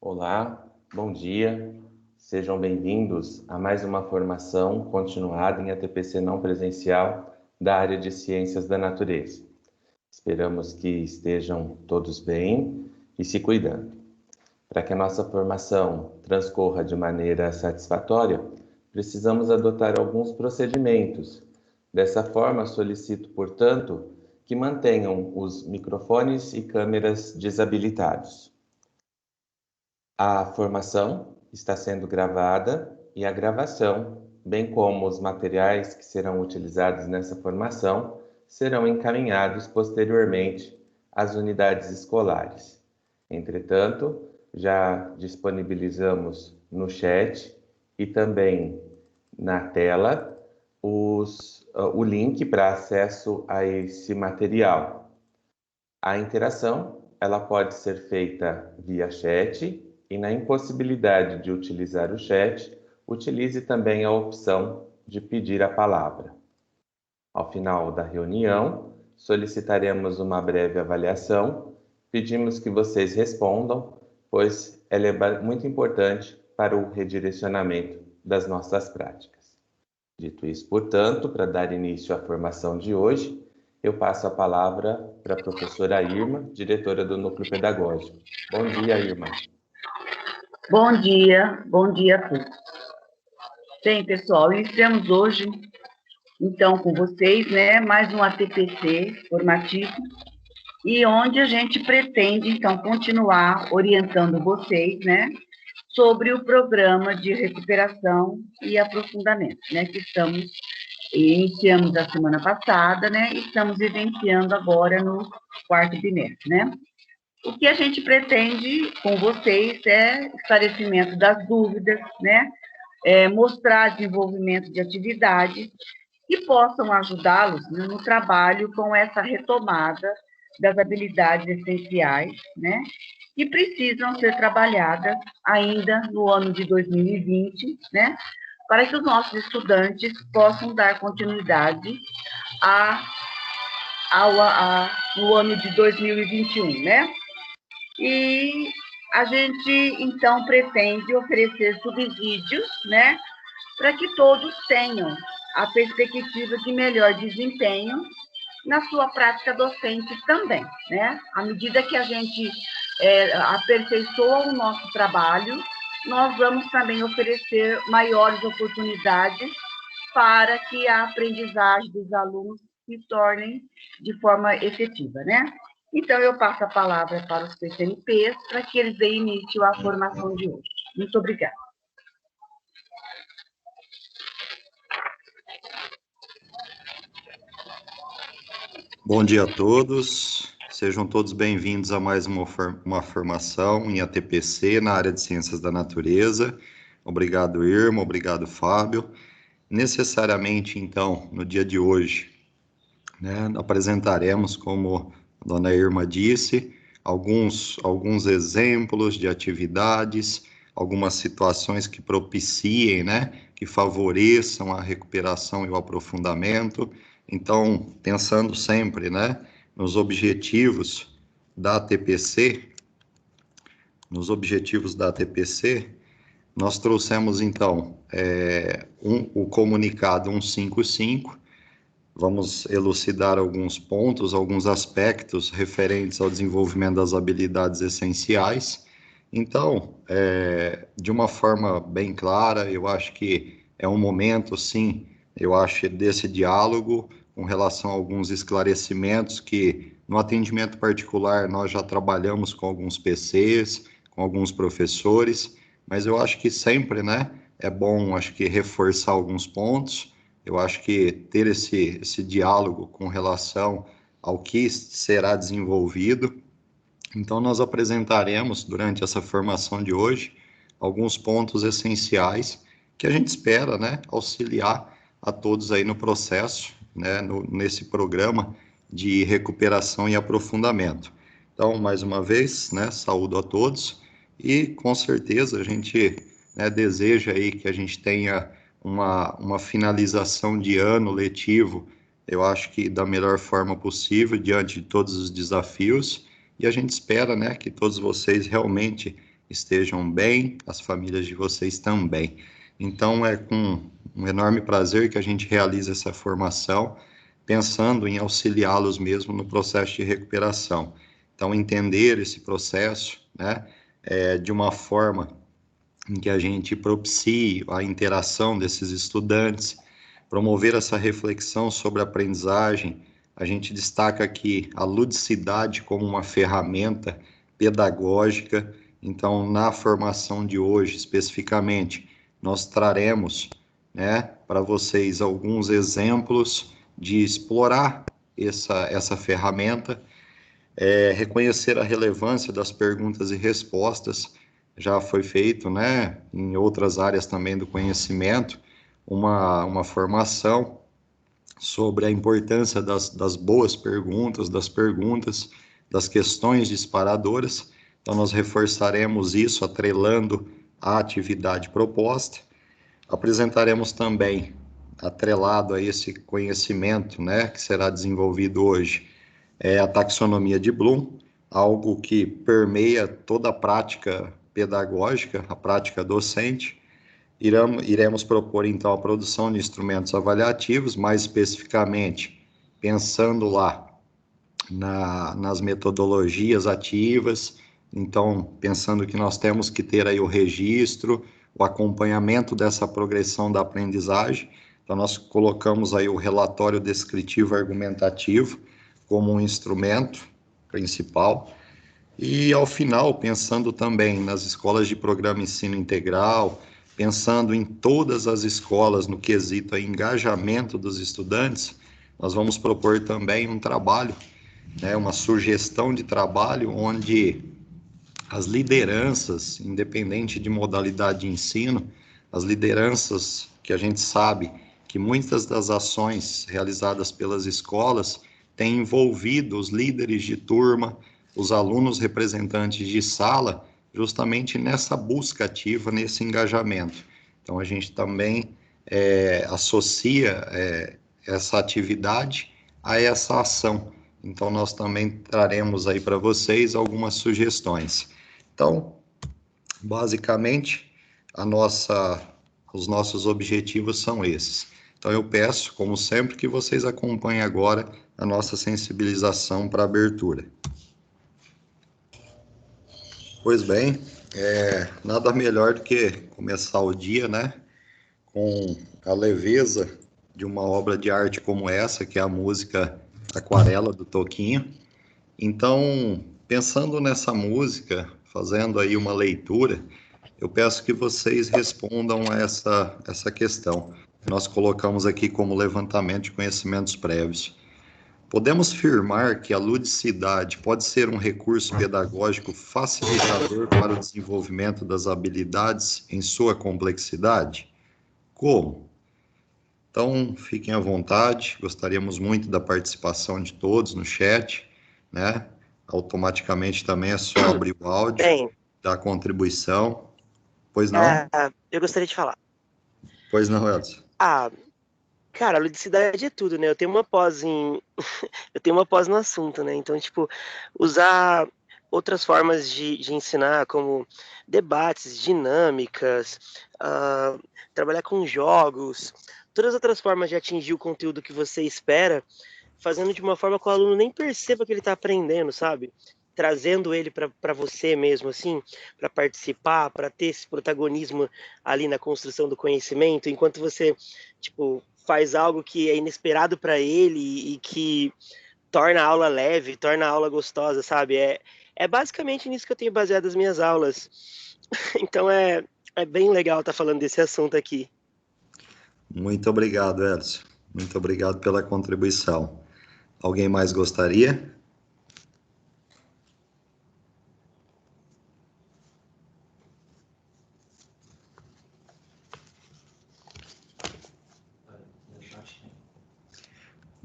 Olá, bom dia. Sejam bem-vindos a mais uma formação continuada em ATPC não presencial da área de Ciências da Natureza. Esperamos que estejam todos bem e se cuidando. Para que a nossa formação transcorra de maneira satisfatória, precisamos adotar alguns procedimentos. Dessa forma, solicito, portanto, que mantenham os microfones e câmeras desabilitados. A formação está sendo gravada e a gravação, bem como os materiais que serão utilizados nessa formação, serão encaminhados posteriormente às unidades escolares. Entretanto, já disponibilizamos no chat e também na tela o link para acesso a esse material. A interação ela pode ser feita via chat e, na impossibilidade de utilizar o chat, utilize também a opção de pedir a palavra. Ao final da reunião, solicitaremos uma breve avaliação. Pedimos que vocês respondam, pois ela é muito importante para o redirecionamento das nossas práticas. Dito isso, portanto, para dar início à formação de hoje, eu passo a palavra para a professora Irma, diretora do Núcleo Pedagógico. Bom dia, Irma. Bom dia a todos. Bem, pessoal, iniciamos hoje, então, com vocês, mais um ATPC formativo, e onde a gente pretende, então, continuar orientando vocês, sobre o programa de recuperação e aprofundamento, que iniciamos a semana passada, e estamos vivenciando agora no quarto bimestre, O que a gente pretende com vocês é esclarecimento das dúvidas, mostrar desenvolvimento de atividades que possam ajudá-los no trabalho com essa retomada das habilidades essenciais, que precisam ser trabalhadas ainda no ano de 2020, para que os nossos estudantes possam dar continuidade no ano de 2021, E a gente, então, pretende oferecer subsídios, para que todos tenham a perspectiva de melhor desempenho na sua prática docente também, À medida que a gente aperfeiçoa o nosso trabalho, nós vamos também oferecer maiores oportunidades para que a aprendizagem dos alunos se torne de forma efetiva, Então, eu passo a palavra para os PCNPs para que eles deem início à formação de hoje. Muito obrigada. Bom dia a todos, sejam todos bem-vindos a mais uma formação em ATPC na área de Ciências da Natureza. Obrigado, Irma, obrigado, Fábio. Necessariamente, então, no dia de hoje, apresentaremos, como a dona Irma disse, alguns exemplos de atividades, algumas situações que propiciem, que favoreçam a recuperação e o aprofundamento. Então, pensando sempre, nos objetivos da ATPC, nós trouxemos, então, o comunicado 155. Vamos elucidar alguns pontos, alguns aspectos referentes ao desenvolvimento das habilidades essenciais. Então, de uma forma bem clara, eu acho que é um momento, sim, desse diálogo com relação a alguns esclarecimentos que, no atendimento particular, nós já trabalhamos com alguns PCs, com alguns professores, mas eu acho que sempre, é bom, reforçar alguns pontos. Eu acho que ter esse diálogo com relação ao que será desenvolvido. Então, nós apresentaremos, durante essa formação de hoje, alguns pontos essenciais que a gente espera, auxiliar a todos aí no processo, nesse programa de recuperação e aprofundamento. Então, mais uma vez, saúdo a todos e, com certeza, a gente deseja aí que a gente tenha uma finalização de ano letivo, eu acho que da melhor forma possível, diante de todos os desafios, e a gente espera, que todos vocês realmente estejam bem, as famílias de vocês também. Então, é com um enorme prazer que a gente realiza essa formação, pensando em auxiliá-los mesmo no processo de recuperação. Então, entender esse processo, né, de uma forma em que a gente propicie a interação desses estudantes, promover essa reflexão sobre a aprendizagem. A gente destaca aqui a ludicidade como uma ferramenta pedagógica. Então, na formação de hoje, especificamente, nós traremos, né, para vocês alguns exemplos de explorar essa ferramenta, reconhecer a relevância das perguntas e respostas. Já foi feito, né, em outras áreas também do conhecimento, uma formação sobre a importância das boas perguntas, das questões disparadoras. Então, nós reforçaremos isso atrelando a atividade proposta. Apresentaremos também, atrelado a esse conhecimento, né, que será desenvolvido hoje, a taxonomia de Bloom, algo que permeia toda a prática pedagógica, a prática docente. Iremos propor, então, a produção de instrumentos avaliativos, mais especificamente, pensando lá nas metodologias ativas, então, pensando que nós temos que ter aí o registro, o acompanhamento dessa progressão da aprendizagem. Então, nós colocamos aí o relatório descritivo argumentativo como um instrumento principal. E, ao final, pensando também nas escolas de programa ensino integral, pensando em todas as escolas no quesito engajamento dos estudantes, nós vamos propor também um trabalho, né, uma sugestão de trabalho onde as lideranças, independente de modalidade de ensino, as lideranças que a gente sabe que muitas das ações realizadas pelas escolas têm envolvido os líderes de turma, os alunos representantes de sala, justamente nessa busca ativa, nesse engajamento. Então, a gente também associa essa atividade a essa ação. Então, nós também traremos aí para vocês algumas sugestões. Então, basicamente, os nossos objetivos são esses. Então, eu peço, como sempre, que vocês acompanhem agora a nossa sensibilização para a abertura. Pois bem, nada melhor do que começar o dia, né, com a leveza de uma obra de arte como essa, que é a música Aquarela, do Toquinho. Então, pensando nessa música, fazendo aí uma leitura, eu peço que vocês respondam a essa questão. Nós colocamos aqui como levantamento de conhecimentos prévios. Podemos afirmar que a ludicidade pode ser um recurso pedagógico facilitador para o desenvolvimento das habilidades em sua complexidade? Como? Então, fiquem à vontade, gostaríamos muito da participação de todos no chat, né? Automaticamente também é só abrir o áudio, Bem, dar contribuição. Pois não? eu gostaria de falar. Pois não, Elson. Cara, a ludicidade é tudo, né? Eu tenho uma pós eu tenho uma pós no assunto, né? Então, tipo, usar outras formas de ensinar, como debates, dinâmicas, trabalhar com jogos, todas as outras formas de atingir o conteúdo que você espera, fazendo de uma forma que o aluno nem perceba que ele está aprendendo, sabe? Trazendo ele para você mesmo, assim, para participar, para ter esse protagonismo ali na construção do conhecimento, enquanto você, tipo, faz algo que é inesperado para ele e que torna a aula leve, torna a aula gostosa, sabe? É basicamente nisso que eu tenho baseado as minhas aulas. Então é bem legal estar falando desse assunto aqui. Muito obrigado, Elson. Muito obrigado pela contribuição. Alguém mais gostaria?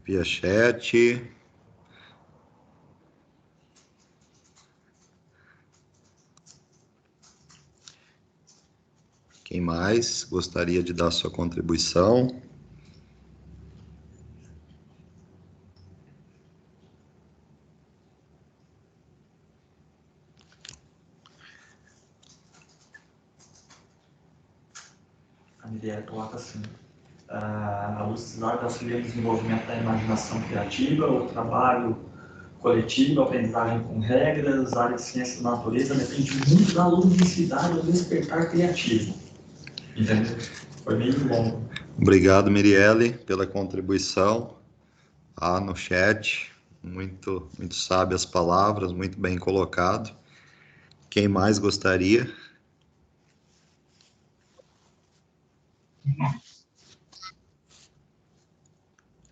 Via chat. Quem mais gostaria de dar sua contribuição? Miriam coloca assim: a ludicidade auxilia no desenvolvimento da imaginação criativa, o trabalho coletivo, a aprendizagem com regras, a área de ciência da natureza depende muito da ludicidade do despertar criativo. Entendeu? Foi meio longo. Obrigado, Mirielle, pela contribuição no chat. Muito sábias palavras, muito bem colocado. Quem mais gostaria?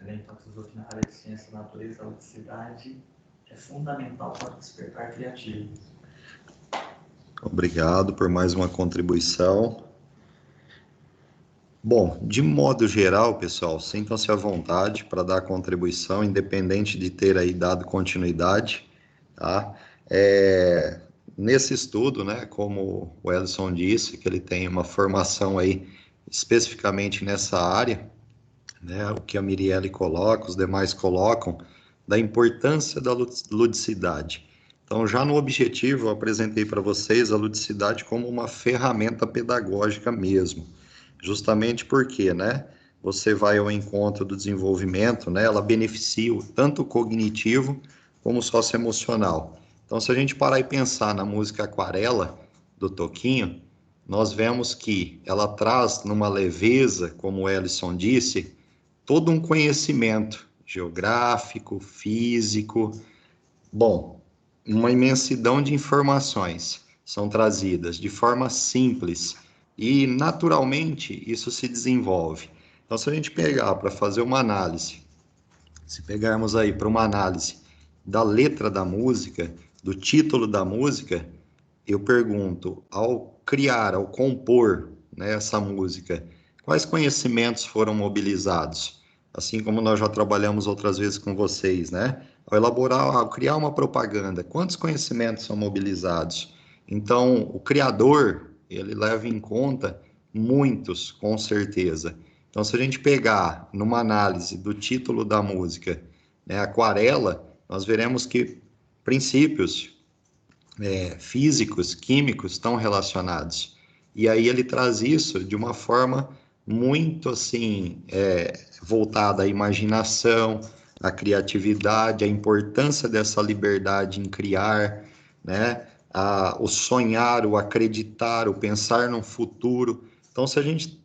Então, aqui na área de ciência da natureza, a ludicidade é fundamental para o despertar criativo. Obrigado por mais uma contribuição. Bom, de modo geral, pessoal, sintam-se à vontade para dar contribuição, independente de ter aí dado continuidade, tá? Nesse estudo, né, como o Ellison disse, que ele tem uma formação aí especificamente nessa área, né, o que a Mirielle coloca, os demais colocam, da importância da ludicidade. Então, já no objetivo, eu apresentei para vocês a ludicidade como uma ferramenta pedagógica mesmo, justamente porque, né, você vai ao encontro do desenvolvimento, né, ela beneficia tanto o cognitivo como o socioemocional. Então, se a gente parar e pensar na música Aquarela, do Toquinho, nós vemos que ela traz numa leveza, como o Ellison disse, todo um conhecimento geográfico, físico, bom, uma imensidão de informações são trazidas de forma simples e naturalmente isso se desenvolve. Então, se a gente pegar para fazer uma análise, se pegarmos aí para uma análise da letra da música, do título da música, eu pergunto, ao criar, ao compor, né, essa música, quais conhecimentos foram mobilizados? Assim como nós já trabalhamos outras vezes com vocês, né? Ao elaborar, ao criar uma propaganda, quantos conhecimentos são mobilizados? Então, o criador, ele leva em conta muitos, com certeza. Então, se a gente pegar numa análise do título da música, né, Aquarela, nós veremos que princípios físicos, químicos estão relacionados. E aí ele traz isso de uma forma muito assim, voltada à imaginação, à criatividade, à importância dessa liberdade em criar, né? O sonhar, o acreditar, o pensar no futuro. Então, se a gente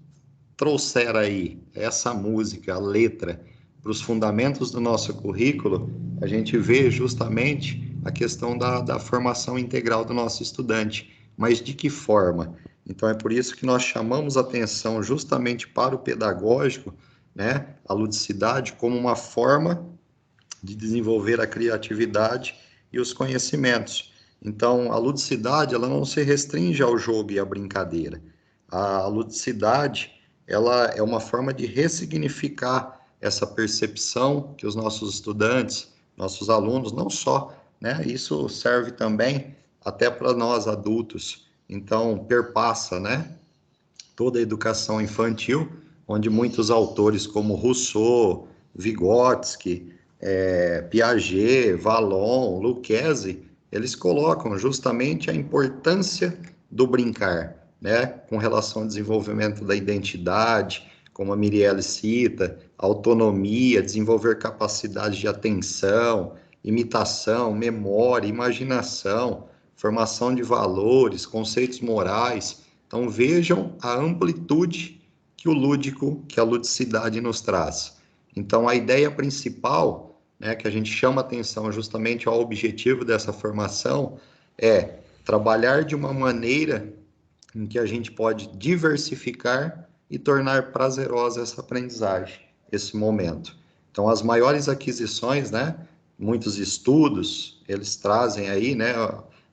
trouxer aí essa música, a letra, para os fundamentos do nosso currículo, a gente vê justamente a questão da formação integral do nosso estudante. Mas de que forma? Então, é por isso que nós chamamos atenção justamente para o pedagógico, né, a ludicidade como uma forma de desenvolver a criatividade e os conhecimentos. Então, a ludicidade, ela não se restringe ao jogo e à brincadeira. A ludicidade, ela é uma forma de ressignificar essa percepção que os nossos estudantes, nossos alunos, não só, né? Isso serve também até para nós adultos. Então, perpassa, né, toda a educação infantil, onde muitos autores como Rousseau, Vygotsky, Piaget, Vallon, Lucchesi, eles colocam justamente a importância do brincar, né, com relação ao desenvolvimento da identidade, como a Mirielle cita, autonomia, desenvolver capacidade de atenção, imitação, memória, imaginação, formação de valores, conceitos morais. Então vejam a amplitude que o lúdico, que a ludicidade nos traz. Então a ideia principal, né, que a gente chama atenção justamente ao objetivo dessa formação, é trabalhar de uma maneira em que a gente pode diversificar e tornar prazerosa essa aprendizagem, esse momento. Então, as maiores aquisições, né, muitos estudos, eles trazem aí, né,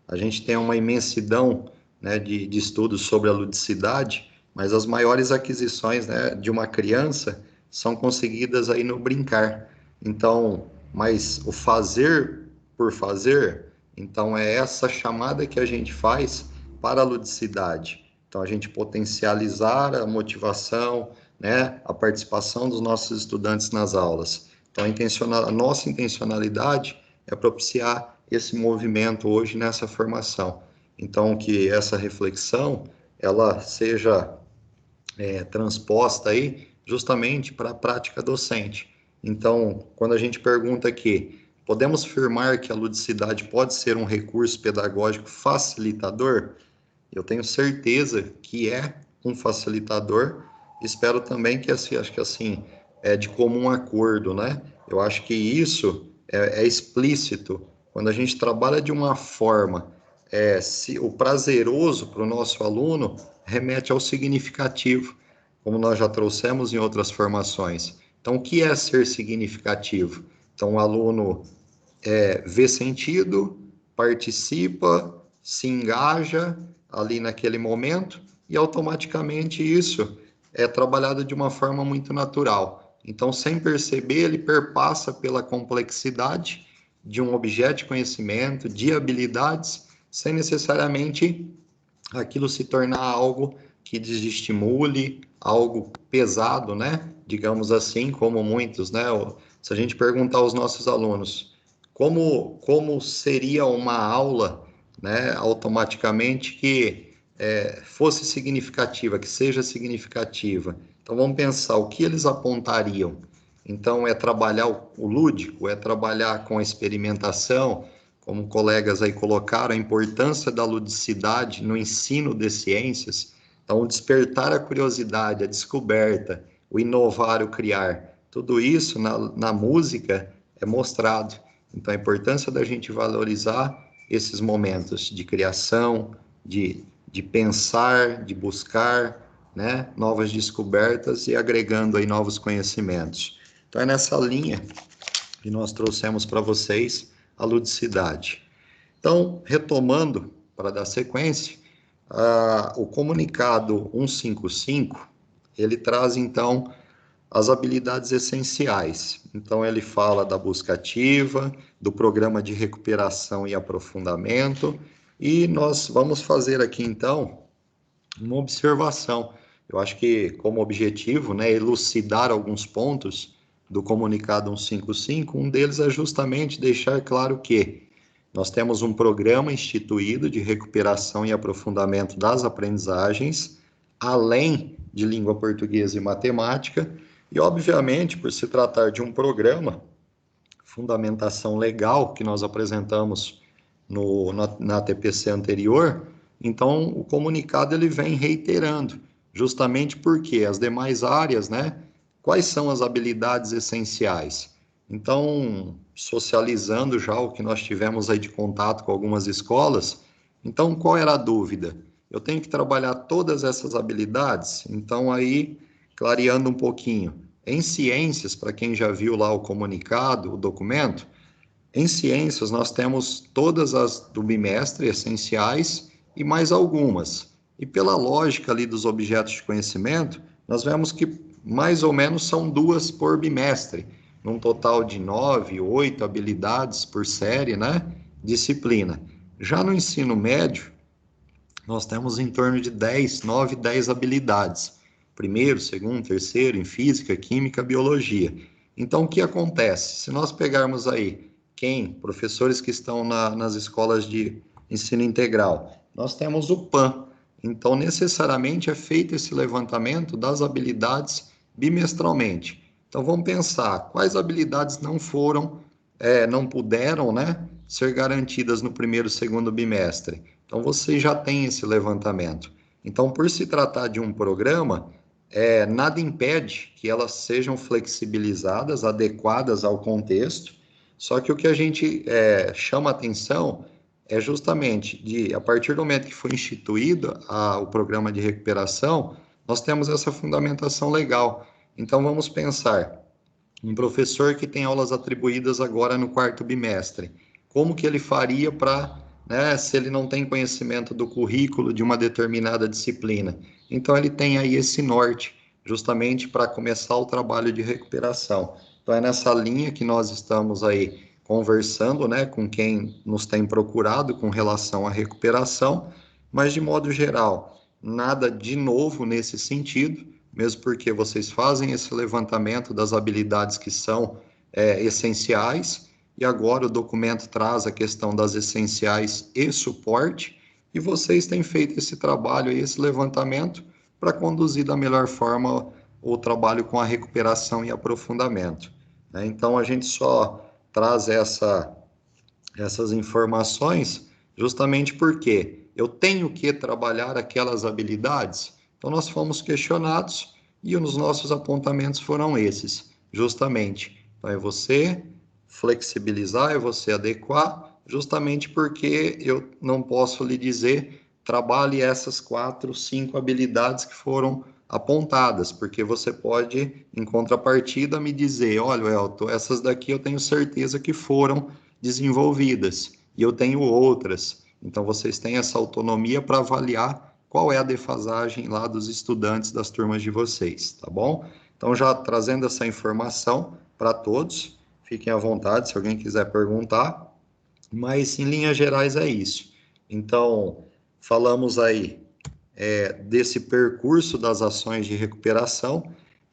a gente tem uma imensidão, né, de estudos sobre a ludicidade, mas as maiores aquisições, né, de uma criança são conseguidas aí no brincar. Então, mas o fazer por fazer, então é essa chamada que a gente faz para a ludicidade. Então, a gente potencializar a motivação, né, a participação dos nossos estudantes nas aulas. Então, a nossa intencionalidade é propiciar esse movimento hoje nessa formação. Então, que essa reflexão, ela seja transposta aí justamente para a prática docente. Então, quando a gente pergunta aqui, podemos afirmar que a ludicidade pode ser um recurso pedagógico facilitador? Eu tenho certeza que é um facilitador. Espero também que, assim, acho que assim, é de comum acordo, né? Eu acho que isso é explícito. Quando a gente trabalha de uma forma, se o prazeroso para o nosso aluno remete ao significativo, como nós já trouxemos em outras formações. Então, o que é ser significativo? Então, o aluno vê sentido, participa, se engaja ali naquele momento e automaticamente isso é trabalhado de uma forma muito natural. Então, sem perceber, ele perpassa pela complexidade de um objeto de conhecimento, de habilidades, sem necessariamente aquilo se tornar algo que desestimule, algo pesado, né? Digamos assim, como muitos, né? Se a gente perguntar aos nossos alunos como seria uma aula, né, automaticamente que fosse significativa, que seja significativa. Então vamos pensar o que eles apontariam. Então é trabalhar o lúdico, é trabalhar com a experimentação, como colegas aí colocaram, a importância da ludicidade no ensino de ciências. Então, o despertar a curiosidade, a descoberta, o inovar, o criar, tudo isso na música é mostrado. Então, a importância da gente valorizar esses momentos de criação, de pensar, de buscar, né, novas descobertas e agregando aí novos conhecimentos. Então, é nessa linha que nós trouxemos para vocês a ludicidade. Então, retomando, para dar sequência, o comunicado 155, ele traz, então, as habilidades essenciais. Então, ele fala da busca ativa, do programa de recuperação e aprofundamento, e nós vamos fazer aqui, então, uma observação. Eu acho que, como objetivo, né, elucidar alguns pontos do comunicado 155, um deles é justamente deixar claro que nós temos um programa instituído de recuperação e aprofundamento das aprendizagens, além de língua portuguesa e matemática, e, obviamente, por se tratar de um programa, fundamentação legal que nós apresentamos na TPC anterior, então o comunicado ele vem reiterando, justamente porque as demais áreas, né, quais são as habilidades essenciais? Então, socializando já o que nós tivemos aí de contato com algumas escolas, então qual era a dúvida? Eu tenho que trabalhar todas essas habilidades? Então aí, clareando um pouquinho, em ciências, para quem já viu lá o comunicado, o documento, em ciências nós temos todas as do bimestre essenciais e mais algumas. E pela lógica ali dos objetos de conhecimento, nós vemos que mais ou menos são 2 por bimestre, num total de 9, 8 habilidades por série, né? Disciplina. Já no ensino médio, nós temos em torno de 10, 9, 10 habilidades. Primeiro, segundo, terceiro, em física, química, biologia. Então, o que acontece? Se nós pegarmos aí professores que estão nas escolas de ensino integral, nós temos o PAN. Então, necessariamente é feito esse levantamento das habilidades bimestralmente. Então, vamos pensar quais habilidades não puderam, né, ser garantidas no primeiro e segundo bimestre. Então, você já tem esse levantamento. Então, por se tratar de um programa, nada impede que elas sejam flexibilizadas, adequadas ao contexto, só que o que a gente chama atenção é justamente a partir do momento que foi instituído o programa de recuperação, nós temos essa fundamentação legal. Então, vamos pensar, um professor que tem aulas atribuídas agora no 4º bimestre, como que ele faria para, né, se ele não tem conhecimento do currículo de uma determinada disciplina? Então, ele tem aí esse norte, justamente para começar o trabalho de recuperação. Então, é nessa linha que nós estamos aí conversando, né, com quem nos tem procurado com relação à recuperação, mas, de modo geral, nada de novo nesse sentido, mesmo porque vocês fazem esse levantamento das habilidades que são essenciais, e agora o documento traz a questão das essenciais e suporte, e vocês têm feito esse trabalho e esse levantamento para conduzir da melhor forma o trabalho com a recuperação e aprofundamento, né? Então, a gente só traz essas informações justamente porque eu tenho que trabalhar aquelas habilidades. Então, nós fomos questionados e os nossos apontamentos foram esses, justamente. Então, é você flexibilizar, é você adequar, justamente porque eu não posso lhe dizer, trabalhe essas 4, 5 habilidades que foram apontadas, porque você pode, em contrapartida, me dizer, olha, Elton, essas daqui eu tenho certeza que foram desenvolvidas, e eu tenho outras. Então, vocês têm essa autonomia para avaliar qual é a defasagem lá dos estudantes das turmas de vocês, tá bom? Então, já trazendo essa informação para todos, fiquem à vontade se alguém quiser perguntar, mas em linhas gerais é isso. Então, falamos aí desse percurso das ações de recuperação.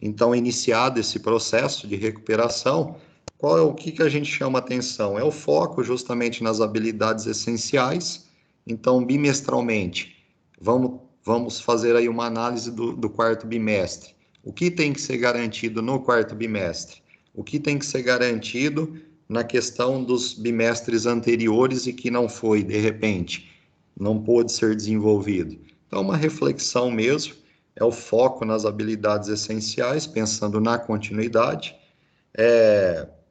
Então, iniciado esse processo de recuperação, qual é o que a gente chama atenção? É o foco justamente nas habilidades essenciais. Então, bimestralmente, vamos fazer aí uma análise do quarto bimestre. O que tem que ser garantido no quarto bimestre? O que tem que ser garantido na questão dos bimestres anteriores e que não foi, de repente, não pôde ser desenvolvido? Então, uma reflexão mesmo, é o foco nas habilidades essenciais, pensando na continuidade.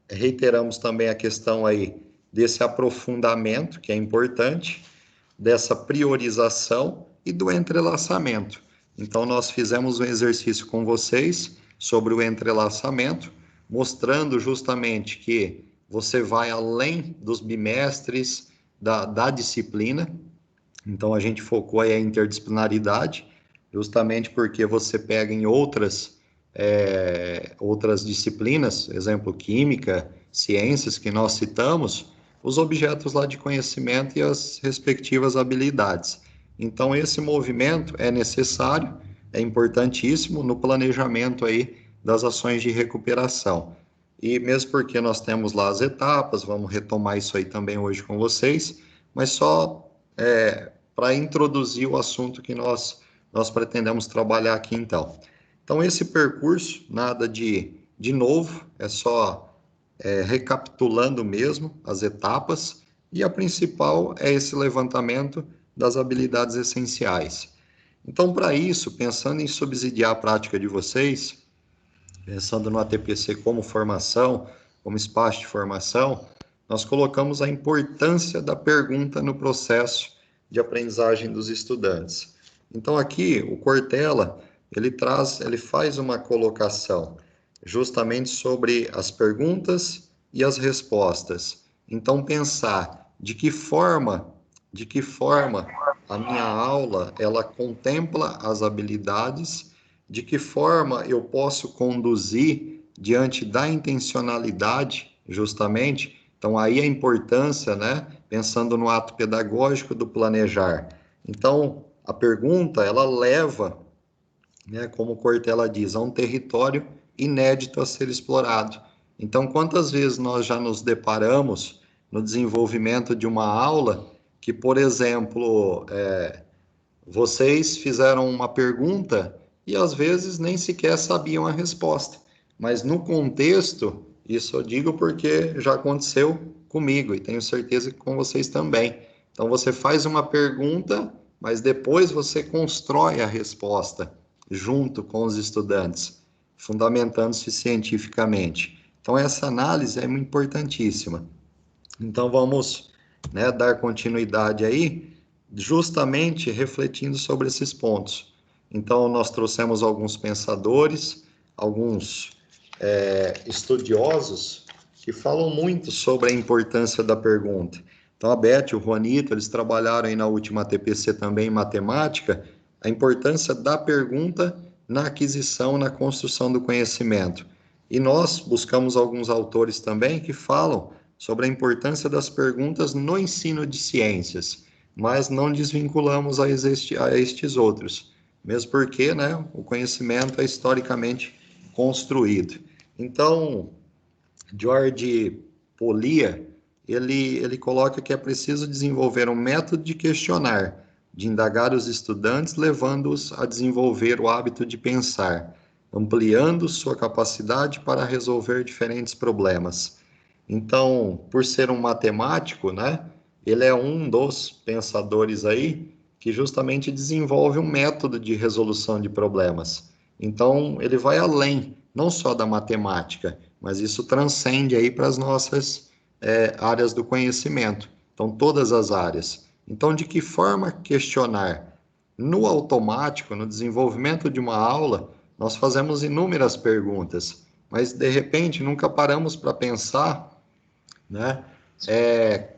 Reiteramos também a questão aí desse aprofundamento, que é importante, dessa priorização e do entrelaçamento. Então, nós fizemos um exercício com vocês sobre o entrelaçamento, mostrando justamente que você vai além dos bimestres da disciplina. Então, a gente focou aí a interdisciplinaridade, justamente porque você pega em outras disciplinas, exemplo, química, ciências que nós citamos, os objetos lá de conhecimento e as respectivas habilidades. Então, esse movimento é necessário, é importantíssimo no planejamento aí das ações de recuperação. E mesmo porque nós temos lá as etapas, vamos retomar isso aí também hoje com vocês, mas só para introduzir o assunto que nós pretendemos trabalhar aqui então. Então, esse percurso, nada de novo, é só recapitulando mesmo as etapas, e a principal é esse levantamento das habilidades essenciais. Então, para isso, pensando em subsidiar a prática de vocês, pensando no ATPC como formação, como espaço de formação, nós colocamos a importância da pergunta no processo de aprendizagem dos estudantes. Então, aqui, o Cortella, ele faz uma colocação justamente sobre as perguntas e as respostas. Então, pensar de que forma a minha aula, ela contempla as habilidades, de que forma eu posso conduzir diante da intencionalidade, justamente. Então, aí a importância, né, pensando no ato pedagógico do planejar. Então, a pergunta, ela leva, né, como o Cortella diz, a um território inédito a ser explorado. Então, quantas vezes nós já nos deparamos no desenvolvimento de uma aula que, por exemplo, vocês fizeram uma pergunta e às vezes nem sequer sabiam a resposta. Mas no contexto, isso eu digo porque já aconteceu comigo e tenho certeza que com vocês também. Então, você faz uma pergunta, mas depois você constrói a resposta junto com os estudantes, fundamentando-se cientificamente. Então, essa análise é importantíssima. Então, vamos, né, dar continuidade aí, justamente refletindo sobre esses pontos. Então, nós trouxemos alguns pensadores, alguns estudiosos que falam muito sobre a importância da pergunta. Então, a Beth e o Juanito, eles trabalharam aí na última TPC também em matemática, a importância da pergunta na aquisição, na construção do conhecimento. E nós buscamos alguns autores também que falam sobre a importância das perguntas no ensino de ciências, mas não desvinculamos a estes outros, mesmo porque, né, o conhecimento é historicamente construído. Então, George Polya, ele coloca que é preciso desenvolver um método de questionar, de indagar os estudantes, levando-os a desenvolver o hábito de pensar, ampliando sua capacidade para resolver diferentes problemas. Então, por ser um matemático, né, ele é um dos pensadores aí que justamente desenvolve um método de resolução de problemas. Então, ele vai além, não só da matemática, mas isso transcende aí para as nossas áreas do conhecimento. Então, todas as áreas. Então, de que forma questionar? No automático, no desenvolvimento de uma aula, nós fazemos inúmeras perguntas, mas, de repente, nunca paramos para pensar, né,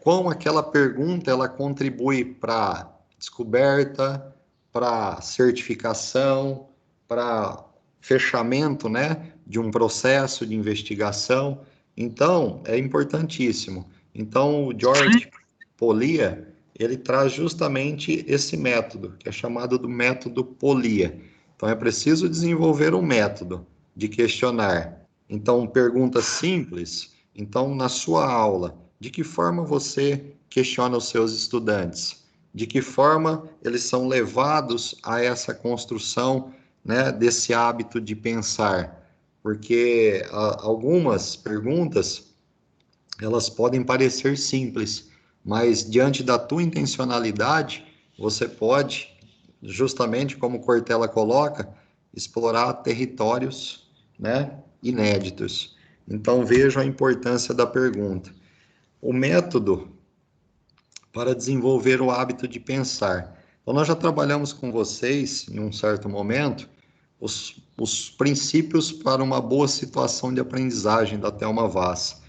como aquela pergunta ela contribui para descoberta, para certificação, para fechamento, né, de um processo de investigação. Então, é importantíssimo. Então, o George Polia, ele traz justamente esse método, que é chamado do método Polia. Então, é preciso desenvolver um método de questionar. Então, perguntas simples. Então, na sua aula, de que forma você questiona os seus estudantes? De que forma eles são levados a essa construção, né, desse hábito de pensar? Porque algumas perguntas, elas podem parecer simples, mas diante da tua intencionalidade, você pode, justamente como Cortella coloca, explorar territórios, né, inéditos. Então, vejo a importância da pergunta. O método para desenvolver o hábito de pensar. Então, nós já trabalhamos com vocês, em um certo momento, os princípios para uma boa situação de aprendizagem da Thelma Vaz.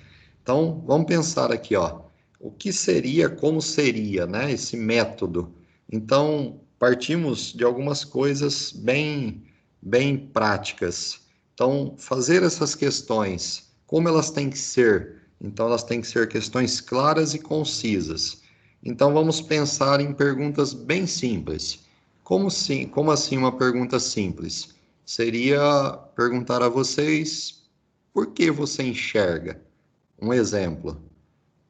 Então, vamos pensar aqui, ó, o que seria, como seria, né, esse método. Então, partimos de algumas coisas bem práticas. Então, fazer essas questões, como elas têm que ser? Então, elas têm que ser questões claras e concisas. Então, vamos pensar em perguntas bem simples. Como assim uma pergunta simples? Seria perguntar a vocês, por que você enxerga? Um exemplo.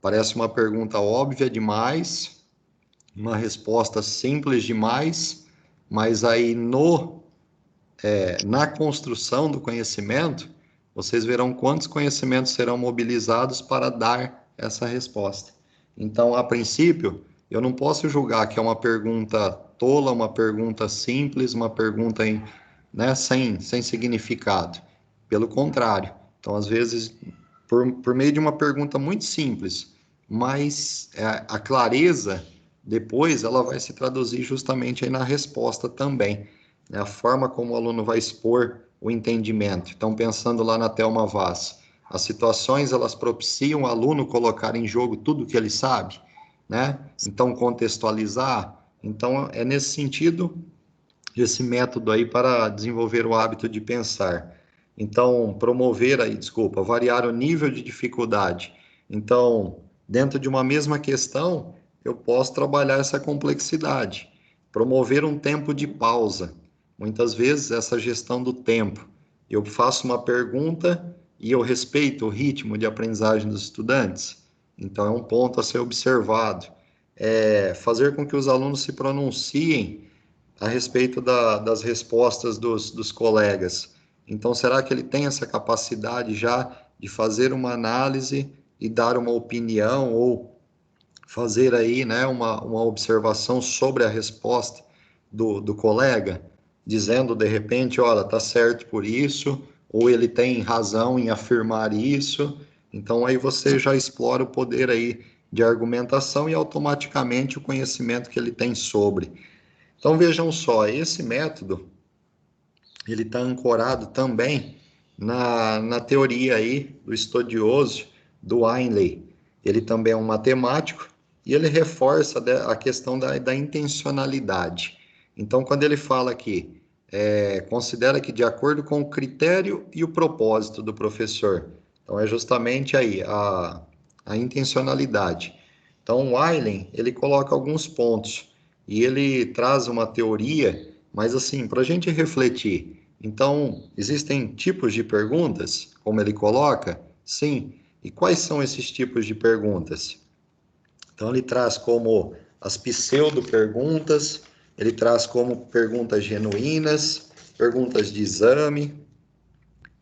Parece uma pergunta óbvia demais, uma resposta simples demais, mas aí na construção do conhecimento, vocês verão quantos conhecimentos serão mobilizados para dar essa resposta. Então, a princípio, eu não posso julgar que é uma pergunta tola, uma pergunta simples, uma pergunta né, sem significado. Pelo contrário. Então, às vezes, por meio de uma pergunta muito simples, mas a clareza, depois, ela vai se traduzir justamente aí na resposta também, né? A forma como o aluno vai expor o entendimento. Então, pensando lá na Thelma Vaz, as situações, elas propiciam o aluno colocar em jogo tudo que ele sabe, né? Então, contextualizar. Então, é nesse sentido, esse método aí para desenvolver o hábito de pensar. Então, variar o nível de dificuldade. Então, dentro de uma mesma questão, eu posso trabalhar essa complexidade. Promover um tempo de pausa. Muitas vezes, essa gestão do tempo. Eu faço uma pergunta e eu respeito o ritmo de aprendizagem dos estudantes. Então, é um ponto a ser observado. Fazer com que os alunos se pronunciem a respeito das respostas dos colegas. Então, será que ele tem essa capacidade já de fazer uma análise e dar uma opinião ou fazer aí, né, uma observação sobre a resposta do colega, dizendo de repente, olha, tá certo por isso, ou ele tem razão em afirmar isso. Então, aí você já explora o poder aí de argumentação e automaticamente o conhecimento que ele tem sobre. Então, vejam só, esse método, ele está ancorado também na teoria aí do estudioso, do Ainley. Ele também é um matemático e ele reforça a questão da intencionalidade. Então, quando ele fala aqui, considera que de acordo com o critério e o propósito do professor. Então, é justamente aí a intencionalidade. Então, o Ainley, ele coloca alguns pontos e ele traz uma teoria, mas assim, para a gente refletir. Então, existem tipos de perguntas, como ele coloca? Sim. E quais são esses tipos de perguntas? Então, ele traz como as pseudo-perguntas, ele traz como perguntas genuínas, perguntas de exame,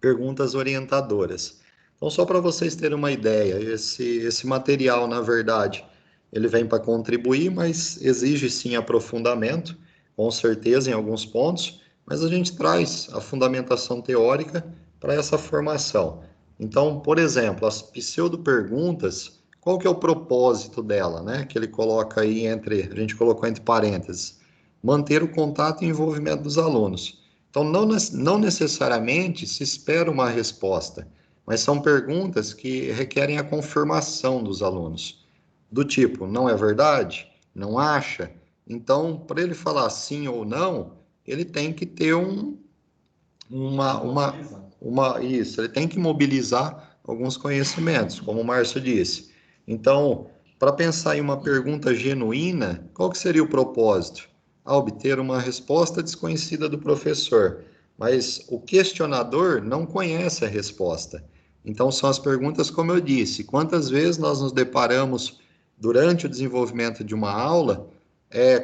perguntas orientadoras. Então, só para vocês terem uma ideia, esse material, na verdade, ele vem para contribuir, mas exige sim aprofundamento, com certeza em alguns pontos, mas a gente traz a fundamentação teórica para essa formação. Então, por exemplo, as pseudo-perguntas, qual que é o propósito dela, né? Que ele coloca aí a gente colocou entre parênteses, manter o contato e envolvimento dos alunos. Então, não necessariamente se espera uma resposta, mas são perguntas que requerem a confirmação dos alunos. Do tipo, não é verdade? Não acha? Então, para ele falar sim ou não, ele tem que ter ele tem que mobilizar alguns conhecimentos, como o Márcio disse. Então, para pensar em uma pergunta genuína, qual que seria o propósito? Obter uma resposta desconhecida do professor, mas o questionador não conhece a resposta. Então, são as perguntas, como eu disse, quantas vezes nós nos deparamos durante o desenvolvimento de uma aula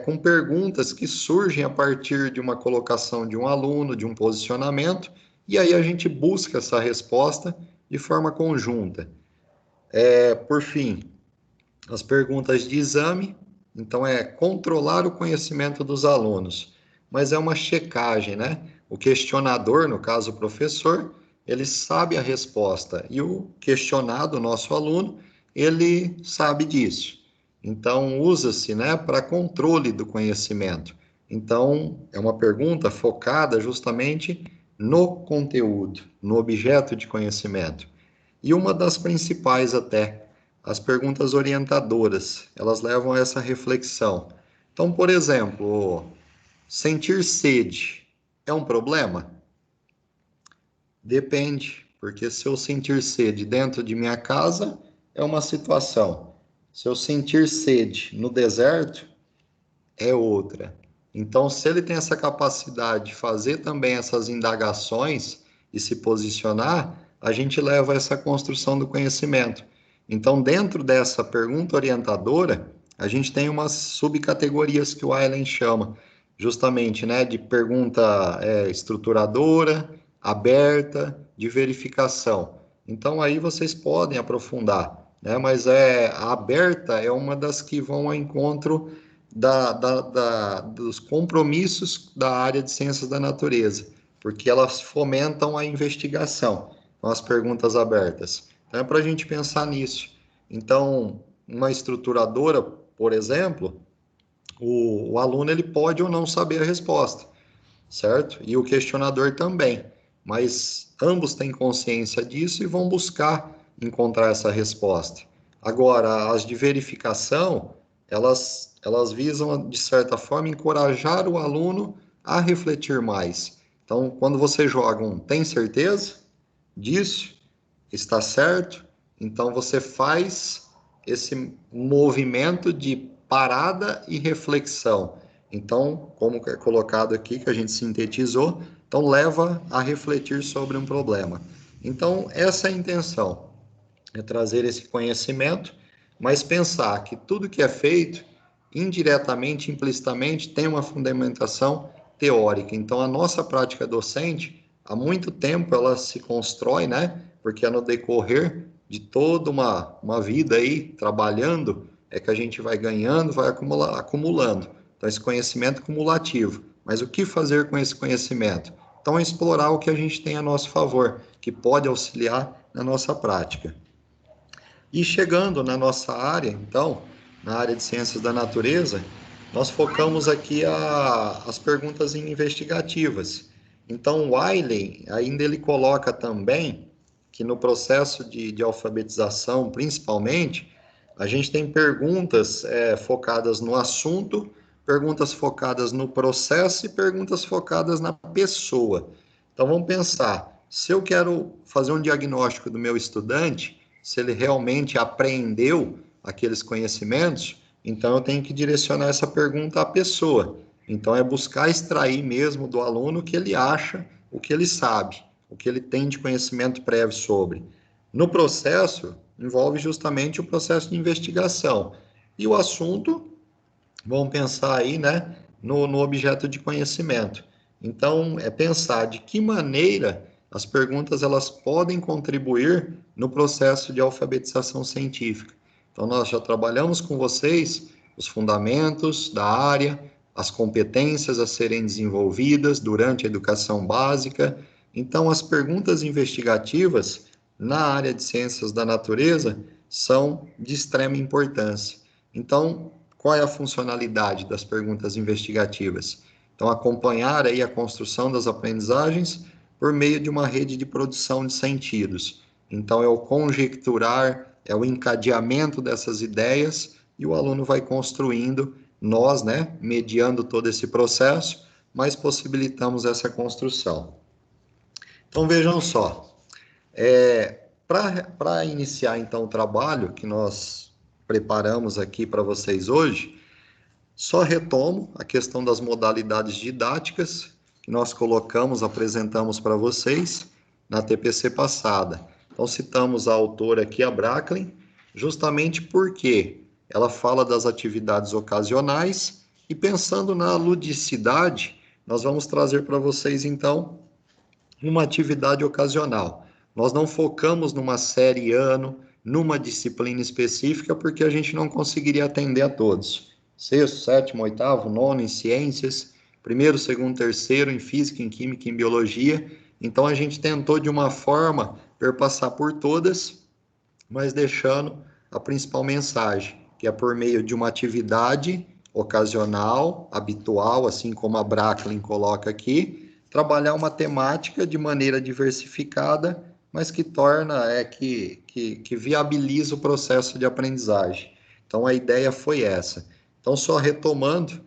com perguntas que surgem a partir de uma colocação de um aluno, de um posicionamento, e aí a gente busca essa resposta de forma conjunta. Por fim, as perguntas de exame, então controlar o conhecimento dos alunos, mas é uma checagem, né? O questionador, no caso o professor, ele sabe a resposta e o questionado, o nosso aluno, ele sabe disso. Então, usa-se, né, para controle do conhecimento. Então, é uma pergunta focada justamente no conteúdo, no objeto de conhecimento. E uma das principais até, as perguntas orientadoras, elas levam a essa reflexão. Então, por exemplo, sentir sede é um problema? Depende, porque se eu sentir sede dentro de minha casa, é uma situação. Se eu sentir sede no deserto, é outra. Então, se ele tem essa capacidade de fazer também essas indagações e se posicionar, a gente leva a essa construção do conhecimento. Então, dentro dessa pergunta orientadora, a gente tem umas subcategorias que o Eilen chama, justamente, né, de pergunta estruturadora, aberta, de verificação. Então, aí vocês podem aprofundar, né, mas a aberta é uma das que vão ao encontro dos compromissos da área de ciências da natureza, porque elas fomentam a investigação, com as perguntas abertas. Então, é para a gente pensar nisso. Então, uma estruturadora, por exemplo, o aluno ele pode ou não saber a resposta, certo? E o questionador também, mas ambos têm consciência disso e vão buscar encontrar essa resposta. Agora, as de verificação, elas visam, de certa forma, encorajar o aluno a refletir mais. Então, quando você joga tem certeza disso? Está certo? Então, você faz esse movimento de parada e reflexão. Então, como é colocado aqui, que a gente sintetizou, então leva a refletir sobre um problema. Então, essa é a intenção, é trazer esse conhecimento, mas pensar que tudo que é feito, indiretamente, implicitamente, tem uma fundamentação teórica. Então, a nossa prática docente, há muito tempo, ela se constrói, né? Porque é no decorrer de toda uma vida aí, trabalhando, é que a gente vai ganhando, vai acumulando. Então, esse conhecimento cumulativo. Mas o que fazer com esse conhecimento? Então, é explorar o que a gente tem a nosso favor, que pode auxiliar na nossa prática. E chegando na nossa área, então, na área de ciências da natureza, nós focamos aqui as perguntas investigativas. Então, o Wiley, ainda ele coloca também que no processo de alfabetização, principalmente, a gente tem perguntas focadas no assunto, perguntas focadas no processo e perguntas focadas na pessoa. Então, vamos pensar, se eu quero fazer um diagnóstico do meu estudante, se ele realmente aprendeu aqueles conhecimentos, então eu tenho que direcionar essa pergunta à pessoa. Então, é buscar extrair mesmo do aluno o que ele acha, o que ele sabe, o que ele tem de conhecimento prévio sobre. No processo, envolve justamente o processo de investigação. E o assunto, vamos pensar aí, né, no objeto de conhecimento. Então, é pensar de que maneira as perguntas elas podem contribuir no processo de alfabetização científica. Então, nós já trabalhamos com vocês os fundamentos da área, as competências a serem desenvolvidas durante a educação básica. Então, as perguntas investigativas na área de ciências da natureza são de extrema importância. Então, qual é a funcionalidade das perguntas investigativas? Então, acompanhar aí a construção das aprendizagens por meio de uma rede de produção de sentidos. Então, é o conjecturar, é o encadeamento dessas ideias e o aluno vai construindo, nós, né, mediando todo esse processo, mas possibilitamos essa construção. Então, vejam só, para iniciar, então, o trabalho que nós preparamos aqui para vocês hoje, só retomo a questão das modalidades didáticas que nós colocamos, apresentamos para vocês na TPC passada. Então, citamos a autora aqui, a Bracklin, justamente porque ela fala das atividades ocasionais e pensando na ludicidade, nós vamos trazer para vocês, então, uma atividade ocasional. Nós não focamos numa série ano, numa disciplina específica, porque a gente não conseguiria atender a todos. Sexto, sétimo, oitavo, nono em ciências, primeiro, segundo, terceiro em física, em química, em biologia. Então, a gente tentou, de uma forma, perpassar por todas, mas deixando a principal mensagem, que é por meio de uma atividade ocasional, habitual, assim como a Bracklin coloca aqui, trabalhar uma temática de maneira diversificada, mas que torna, que viabiliza o processo de aprendizagem. Então, a ideia foi essa. Então, só retomando,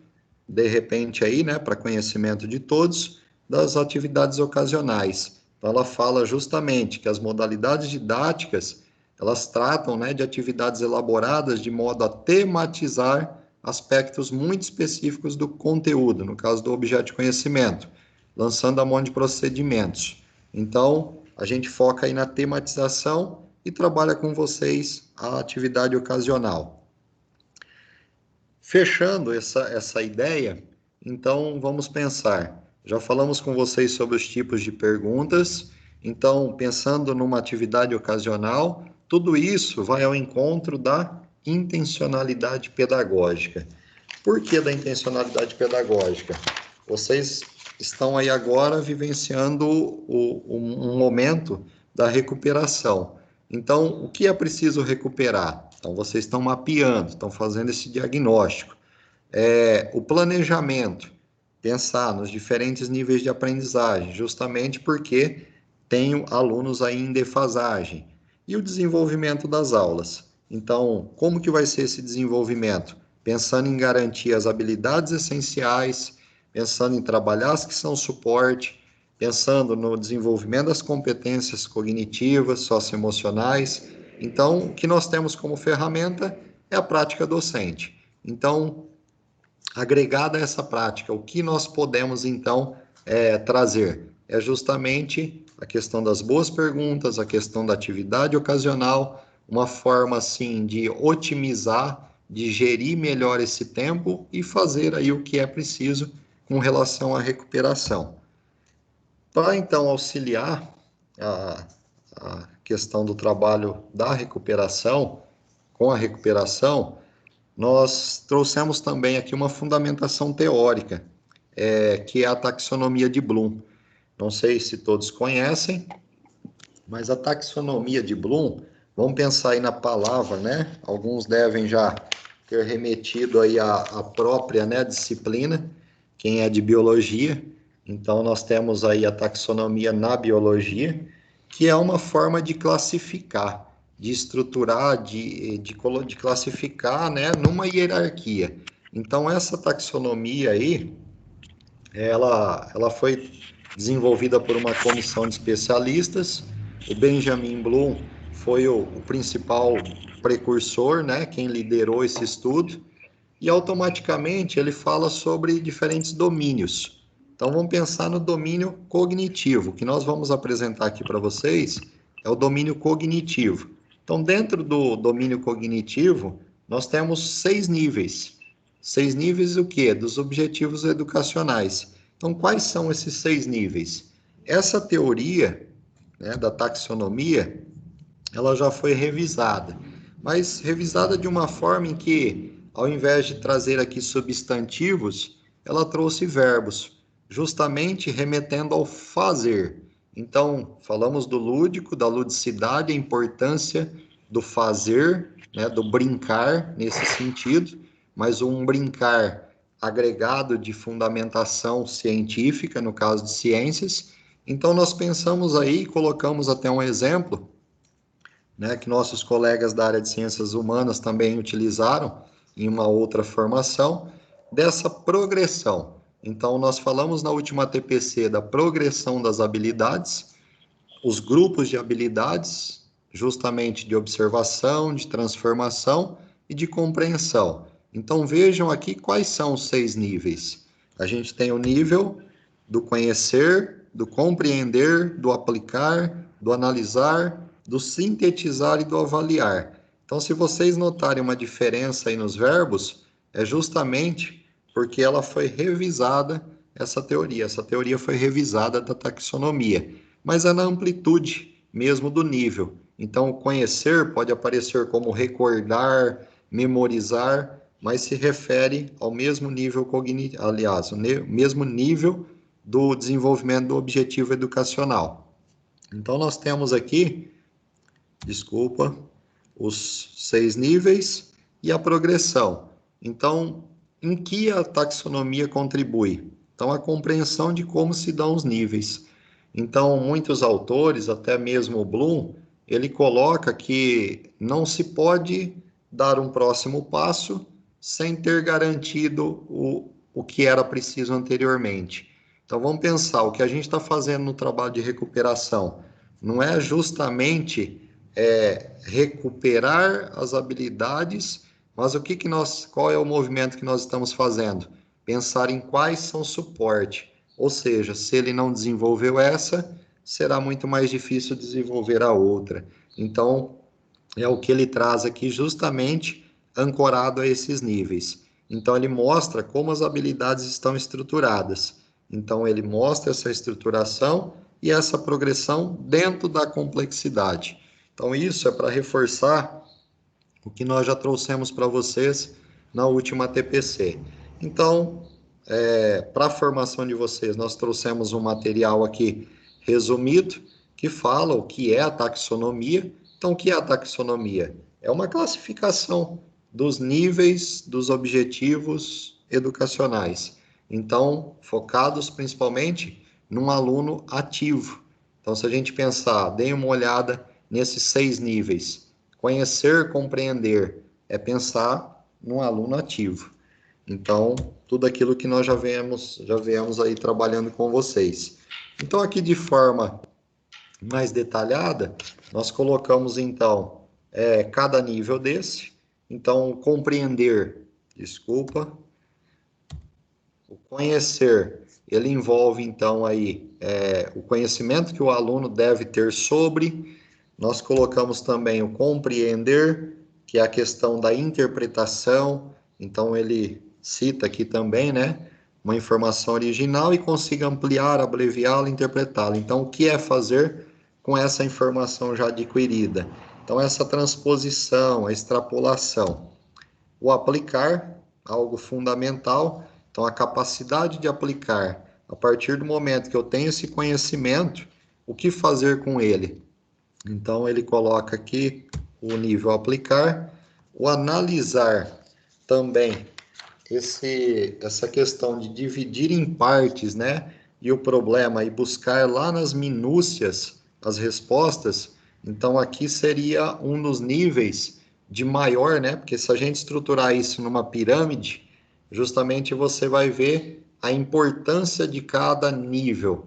de repente aí, né, para conhecimento de todos, das atividades ocasionais. Então, ela fala justamente que as modalidades didáticas, elas tratam, né, de atividades elaboradas de modo a tematizar aspectos muito específicos do conteúdo, no caso do objeto de conhecimento, lançando a mão de procedimentos. Então, a gente foca aí na tematização e trabalha com vocês a atividade ocasional. Fechando essa ideia, então vamos pensar. Já falamos com vocês sobre os tipos de perguntas, então, pensando numa atividade ocasional, tudo isso vai ao encontro da intencionalidade pedagógica. Por que da intencionalidade pedagógica? Vocês estão aí agora vivenciando um momento da recuperação. Então, o que é preciso recuperar? Então, vocês estão mapeando, estão fazendo esse diagnóstico. O planejamento, pensar nos diferentes níveis de aprendizagem, justamente porque tenho alunos aí em defasagem. E o desenvolvimento das aulas. Então, como que vai ser esse desenvolvimento? Pensando em garantir as habilidades essenciais, pensando em trabalhar as que são suporte, pensando no desenvolvimento das competências cognitivas, socioemocionais. Então, o que nós temos como ferramenta é a prática docente. Então, agregada a essa prática, o que nós podemos, então, trazer? É justamente a questão das boas perguntas, a questão da atividade ocasional, uma forma, assim, de otimizar, de gerir melhor esse tempo e fazer aí o que é preciso com relação à recuperação. Para, então, auxiliar a questão do trabalho da recuperação, com a recuperação, nós trouxemos também aqui uma fundamentação teórica, que é a taxonomia de Bloom. Não sei se todos conhecem, mas a taxonomia de Bloom, vamos pensar aí na palavra, né? Alguns devem já ter remetido aí a própria, né, disciplina, quem é de biologia. Então, nós temos aí a taxonomia na biologia, que é uma forma de classificar, de estruturar, de classificar, né, numa hierarquia. Então, essa taxonomia aí, ela foi desenvolvida por uma comissão de especialistas. O Benjamin Bloom foi o principal precursor, né, quem liderou esse estudo, e automaticamente ele fala sobre diferentes domínios. Então, vamos pensar no domínio cognitivo. O que nós vamos apresentar aqui para vocês é o domínio cognitivo. Então, dentro do domínio cognitivo, nós temos 6 níveis. 6 níveis o quê? Dos objetivos educacionais. Então, quais são esses 6 níveis? Essa teoria, né, da taxonomia, ela já foi revisada, mas revisada de uma forma em que, ao invés de trazer aqui substantivos, ela trouxe verbos, justamente remetendo ao fazer. Então, falamos do lúdico, da ludicidade, a importância do fazer, né, do brincar nesse sentido, mas um brincar agregado de fundamentação científica, no caso de ciências. Então, nós pensamos aí, colocamos até um exemplo, né, que nossos colegas da área de ciências humanas também utilizaram em uma outra formação, dessa progressão. Então, nós falamos na última TPC da progressão das habilidades, os grupos de habilidades, justamente de observação, de transformação e de compreensão. Então, vejam aqui quais são os 6 níveis. A gente tem o nível do conhecer, do compreender, do aplicar, do analisar, do sintetizar e do avaliar. Então, se vocês notarem uma diferença aí nos verbos, é justamente porque ela foi revisada, essa teoria foi revisada da taxonomia, mas é na amplitude mesmo do nível. Então, conhecer pode aparecer como recordar, memorizar, mas se refere ao mesmo nível cognitivo, aliás, o mesmo nível do desenvolvimento do objetivo educacional. Então, nós temos aqui, os 6 níveis e a progressão. Então, em que a taxonomia contribui? Então, a compreensão de como se dão os níveis. Então, muitos autores, até mesmo o Bloom, ele coloca que não se pode dar um próximo passo sem ter garantido o que era preciso anteriormente. Então, vamos pensar, o que a gente está fazendo no trabalho de recuperação não é justamente recuperar as habilidades, mas qual é o movimento que nós estamos fazendo? Pensar em quais são suporte. Ou seja, se ele não desenvolveu essa, será muito mais difícil desenvolver a outra. Então, é o que ele traz aqui justamente ancorado a esses níveis. Então, ele mostra como as habilidades estão estruturadas. Então, ele mostra essa estruturação e essa progressão dentro da complexidade. Então, isso é para reforçar o que nós já trouxemos para vocês na última TPC. Então, para a formação de vocês, nós trouxemos um material aqui resumido, que fala o que é a taxonomia. Então, o que é a taxonomia? É uma classificação dos níveis dos objetivos educacionais. Então, focados principalmente num aluno ativo. Então, se a gente pensar, deem uma olhada nesses 6 níveis. Conhecer, compreender, é pensar num aluno ativo. Então, tudo aquilo que nós já viemos aí trabalhando com vocês. Então, aqui de forma mais detalhada, nós colocamos, então, cada nível desse. Então, compreender, o conhecer, ele envolve, então, aí, o conhecimento que o aluno deve ter sobre. Nós colocamos também o compreender, que é a questão da interpretação. Então, ele cita aqui também, né, uma informação original e consiga ampliar, abreviá-la, interpretá-la. Então, o que é fazer com essa informação já adquirida? Então, essa transposição, a extrapolação. O aplicar, algo fundamental. Então, a capacidade de aplicar. A partir do momento que eu tenho esse conhecimento, o que fazer com ele? Então, ele coloca aqui o nível aplicar. O analisar também. Essa questão de dividir em partes, né, e o problema, e buscar lá nas minúcias as respostas, então aqui seria um dos níveis de maior, né, porque se a gente estruturar isso numa pirâmide, justamente você vai ver a importância de cada nível,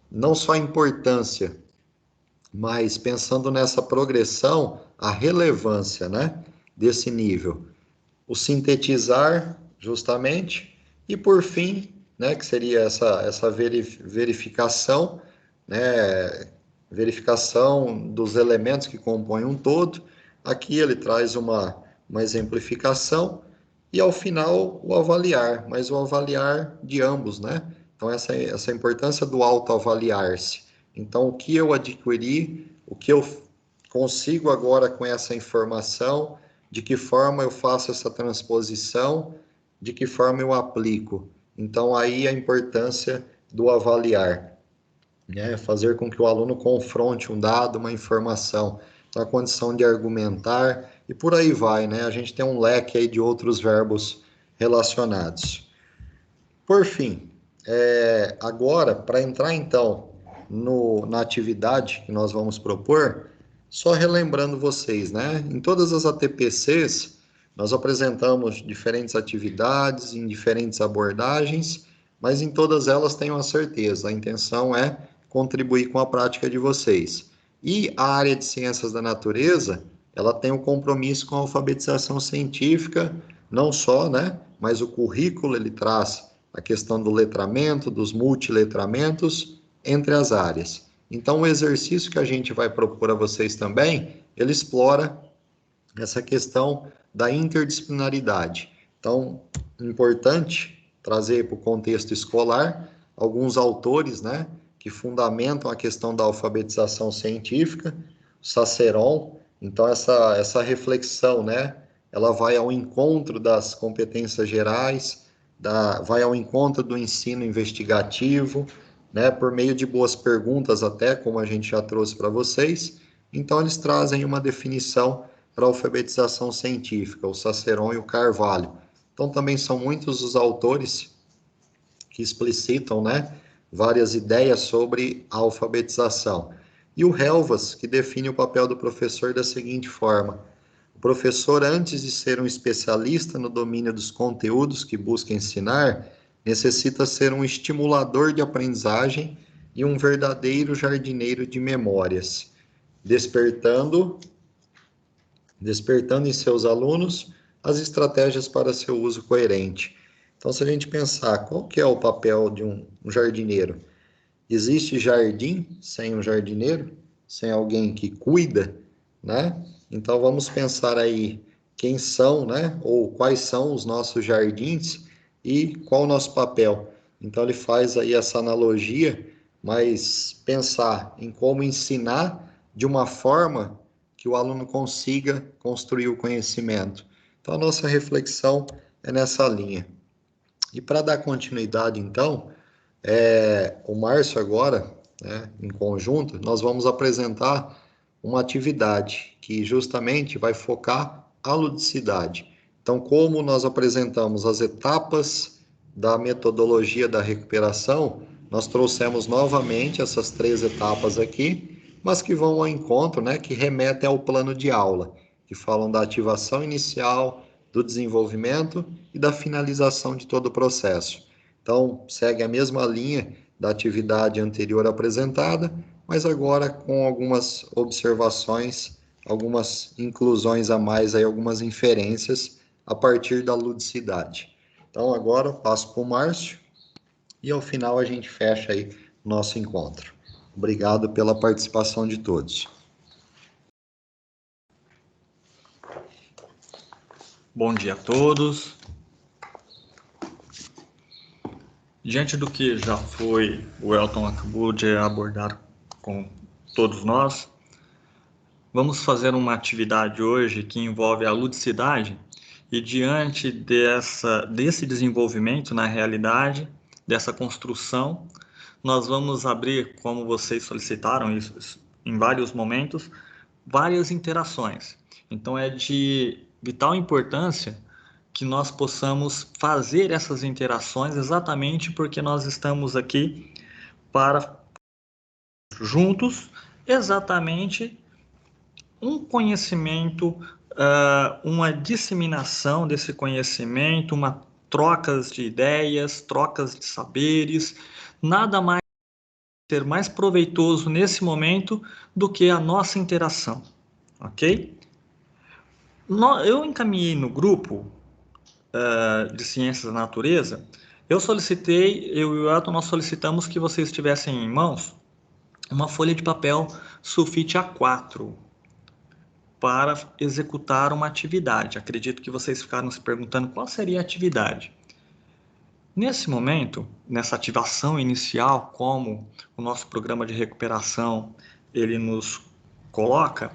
não só a importância, mas pensando nessa progressão, a relevância, né, desse nível. O sintetizar, justamente, e por fim, né, que seria essa verificação, né, verificação dos elementos que compõem um todo. Aqui ele traz uma uma exemplificação, e ao final o avaliar, mas o avaliar de ambos, né? Então, essa importância do autoavaliar-se. Então, o que eu adquiri, o que eu consigo agora com essa informação, de que forma eu faço essa transposição, de que forma eu aplico. Então, aí a importância do avaliar, né? Fazer com que o aluno confronte um dado, uma informação, na condição de argumentar, e por aí vai, né? A gente tem um leque aí de outros verbos relacionados. Por fim, agora, para entrar então na atividade que nós vamos propor, só relembrando vocês, né? Em todas as ATPCs, nós apresentamos diferentes atividades, em diferentes abordagens, mas em todas elas tenham a certeza, a intenção é contribuir com a prática de vocês. E a área de ciências da natureza, ela tem um compromisso com a alfabetização científica, não só, né? Mas o currículo, ele traz a questão do letramento, dos multiletramentos entre as áreas. Então, o exercício que a gente vai propor a vocês também, ele explora essa questão da interdisciplinaridade. Então, importante trazer para o contexto escolar alguns autores, né, que fundamentam a questão da alfabetização científica, Cicerón. Então, essa reflexão, né, ela vai ao encontro das competências gerais, vai ao encontro do ensino investigativo, né, por meio de boas perguntas até, como a gente já trouxe para vocês. Então, eles trazem uma definição para a alfabetização científica, o Cicerón e o Carvalho. Então, também são muitos os autores que explicitam, né, várias ideias sobre a alfabetização. E o Helvas, que define o papel do professor da seguinte forma: o professor, antes de ser um especialista no domínio dos conteúdos que busca ensinar, necessita ser um estimulador de aprendizagem e um verdadeiro jardineiro de memórias, despertando em seus alunos as estratégias para seu uso coerente. Então, se a gente pensar, qual que é o papel de um jardineiro? Existe jardim sem um jardineiro? Sem alguém que cuida, né? Então, vamos pensar aí quem são, né? Ou quais são os nossos jardins e qual o nosso papel. Então, ele faz aí essa analogia, mas pensar em como ensinar de uma forma que o aluno consiga construir o conhecimento. Então, a nossa reflexão é nessa linha. E para dar continuidade, então, o Márcio agora, né, em conjunto, nós vamos apresentar uma atividade que justamente vai focar a ludicidade. Então, como nós apresentamos as etapas da metodologia da recuperação, nós trouxemos novamente essas 3 etapas aqui, mas que vão ao encontro, né, que remetem ao plano de aula, que falam da ativação inicial, do desenvolvimento e da finalização de todo o processo. Então, segue a mesma linha da atividade anterior apresentada, mas agora com algumas observações, algumas inclusões a mais, aí, algumas inferências a partir da ludicidade. Então, agora eu passo para o Márcio e ao final a gente fecha aí o nosso encontro. Obrigado pela participação de todos. Bom dia a todos. Diante do que já foi, o Elton acabou de abordar com todos nós, vamos fazer uma atividade hoje que envolve a ludicidade e diante desse desenvolvimento na realidade, dessa construção, nós vamos abrir, como vocês solicitaram isso em vários momentos, várias interações. Então é de vital importância que nós possamos fazer essas interações exatamente porque nós estamos aqui para juntos exatamente um conhecimento, uma disseminação desse conhecimento, uma trocas de ideias, trocas de saberes, nada mais ser mais proveitoso nesse momento do que a nossa interação, ok? Eu encaminhei no grupo de Ciências da Natureza, eu e o Elton, nós solicitamos que vocês tivessem em mãos uma folha de papel sulfite A4, para executar uma atividade. Acredito que vocês ficaram se perguntando qual seria a atividade. Nesse momento, nessa ativação inicial, como o nosso programa de recuperação ele nos coloca,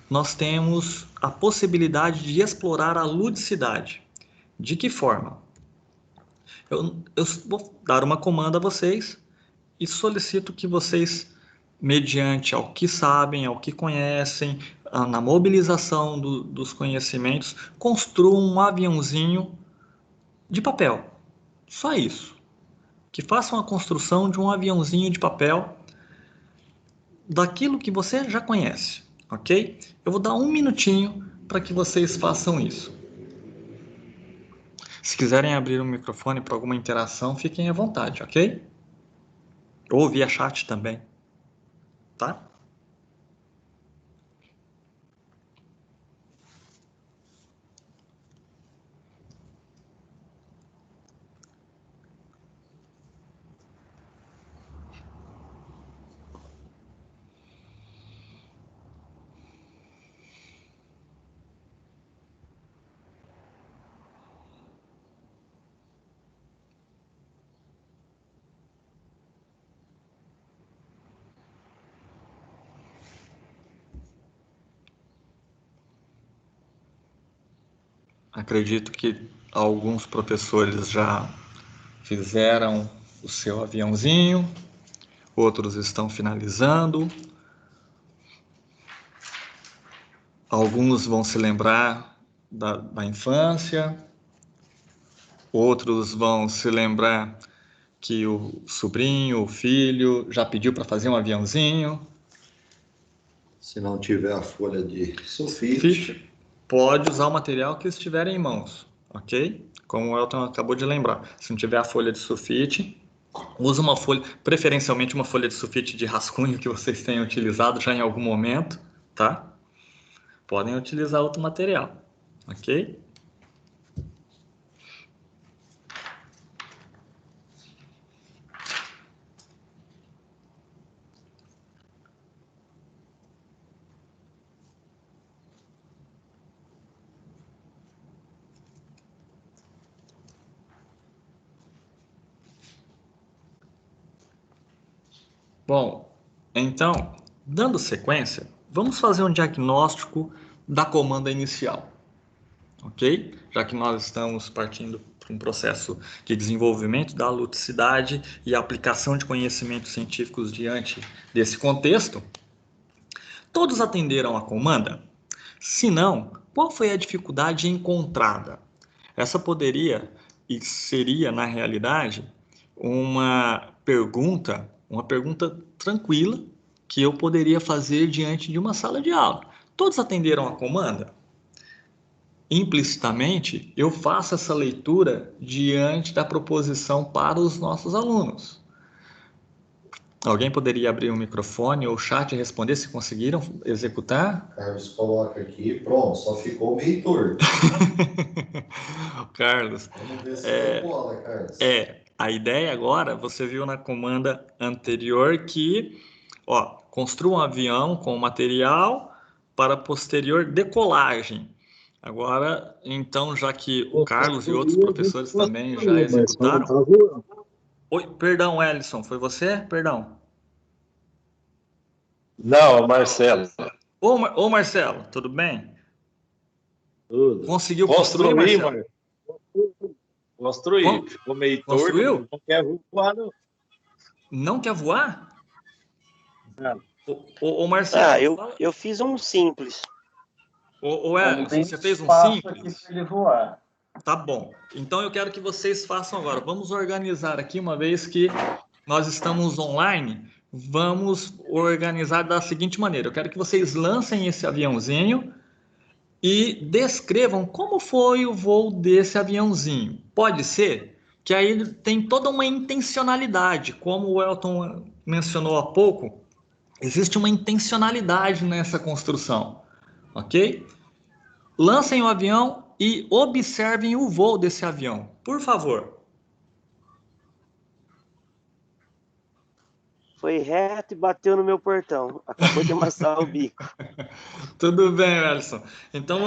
nós temos a possibilidade de explorar a ludicidade. De que forma? Eu vou dar uma comanda a vocês e solicito que vocês, mediante ao que sabem, ao que conhecem, na mobilização dos conhecimentos, construam um aviãozinho de papel. Só isso. Que façam a construção de um aviãozinho de papel daquilo que você já conhece, ok? Eu vou dar um minutinho para que vocês façam isso. Se quiserem abrir o microfone para alguma interação, fiquem à vontade, ok? Ou via chat também, tá? Acredito que alguns professores já fizeram o seu aviãozinho, outros estão finalizando. Alguns vão se lembrar da infância, outros vão se lembrar que o sobrinho, o filho, já pediu para fazer um aviãozinho. Se não tiver a folha de sulfite, pode usar o material que estiverem em mãos, ok? Como o Elton acabou de lembrar. Se não tiver a folha de sulfite, use uma folha, preferencialmente uma folha de sulfite de rascunho que vocês tenham utilizado já em algum momento, tá? Podem utilizar outro material, ok? Bom, então, dando sequência, vamos fazer um diagnóstico da comanda inicial, ok? Já que nós estamos partindo para um processo de desenvolvimento da ludicidade e aplicação de conhecimentos científicos diante desse contexto, todos atenderam a comanda? Se não, qual foi a dificuldade encontrada? Essa poderia e seria, na realidade, uma pergunta tranquila que eu poderia fazer diante de uma sala de aula. Todos atenderam a comanda? Implicitamente, eu faço essa leitura diante da proposição para os nossos alunos. Alguém poderia abrir o microfone ou o chat e responder se conseguiram executar? Carlos coloca aqui, pronto, só ficou meio torto. Carlos. Vamos ver se deu bola, Carlos. A ideia agora, você viu na comanda anterior que, construa um avião com material para posterior decolagem. Agora, então, já que o Carlos e outros professores também já executaram... Oi, perdão, Ellison, foi você? Perdão. Não, Marcelo. Ô, Marcelo, tudo bem? Tudo. Conseguiu construir, Marcelo? Construí. Ficou meio torto. Construiu? Não quer voar, não. Não quer voar? Não. Ô, Marcelo. Eu fiz um simples. Ô, Ellison, você fez um simples? Aqui ele voar. Tá bom. Então eu quero que vocês façam agora. Vamos organizar aqui, uma vez que nós estamos online, vamos organizar da seguinte maneira. Eu quero que vocês lancem esse aviãozinho e descrevam como foi o voo desse aviãozinho. Pode ser que aí tem toda uma intencionalidade, como o Elton mencionou há pouco, existe uma intencionalidade nessa construção, ok? Lancem o avião e observem o voo desse avião, por favor. foi reto e bateu no meu portão. Acabou de amassar o bico. Tudo bem, Ellison. Então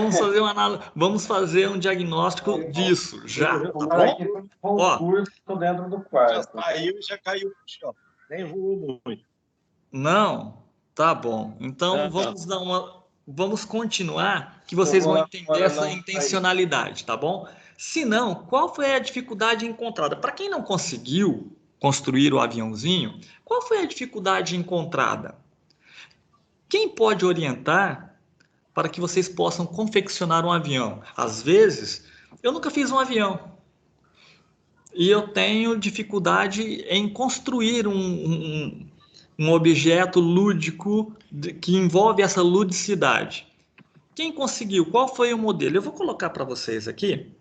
vamos fazer um diagnóstico disso já, tá bom? Ó, dentro do quarto. Já caiu no chão. Nem voou muito. não, tá bom. Então vamos continuar, que vocês vão entender essa intencionalidade, tá bom? Se não, qual foi a dificuldade encontrada? Para quem não conseguiu construir o aviãozinho, qual foi a dificuldade encontrada? Quem pode orientar para que vocês possam confeccionar um avião? Às vezes, eu nunca fiz um avião e eu tenho dificuldade em construir um objeto lúdico que envolve essa ludicidade. Quem conseguiu? Qual foi o modelo? Eu vou colocar para vocês aqui.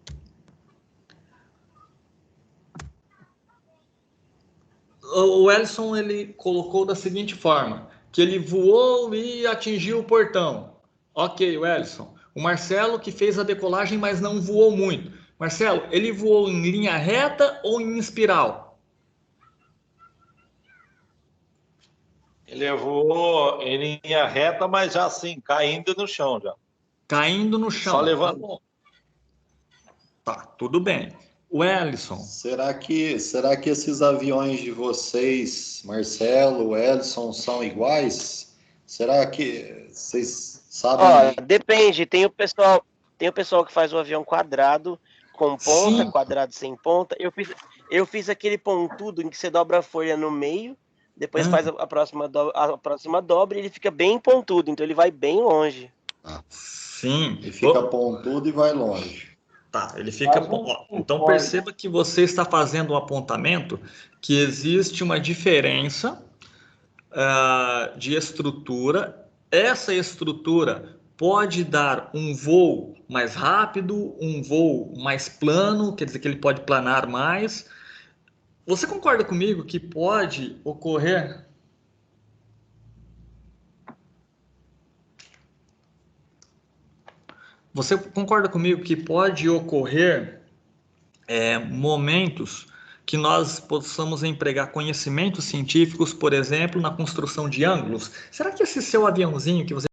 O Ellison, ele colocou da seguinte forma, que ele voou e atingiu o portão. Ok, o Ellison. O Marcelo que fez a decolagem, mas não voou muito. Marcelo, ele voou em linha reta ou em espiral? Ele voou em linha reta, mas já assim, caindo no chão já. Caindo no chão. Só levantou. Tá, tudo bem. O Ellison. Será que esses aviões de vocês, Marcelo, Ellison, são iguais? Será que vocês sabem? Ó, depende. Tem o pessoal que faz o avião quadrado com ponta, Sim. quadrado sem ponta. Eu fiz aquele pontudo em que você dobra a folha no meio, depois faz a próxima dobra e ele fica bem pontudo, então ele vai bem longe. Sim. Ele fica pontudo e vai longe. Tá, ele fica. Então perceba que você está fazendo um apontamento que existe uma diferença de estrutura. Essa estrutura pode dar um voo mais rápido, um voo mais plano, quer dizer que ele pode planar mais. Você concorda comigo que pode ocorrer? Você concorda comigo que pode ocorrer momentos que nós possamos empregar conhecimentos científicos, por exemplo, na construção de ângulos? Será que esse seu aviãozinho que você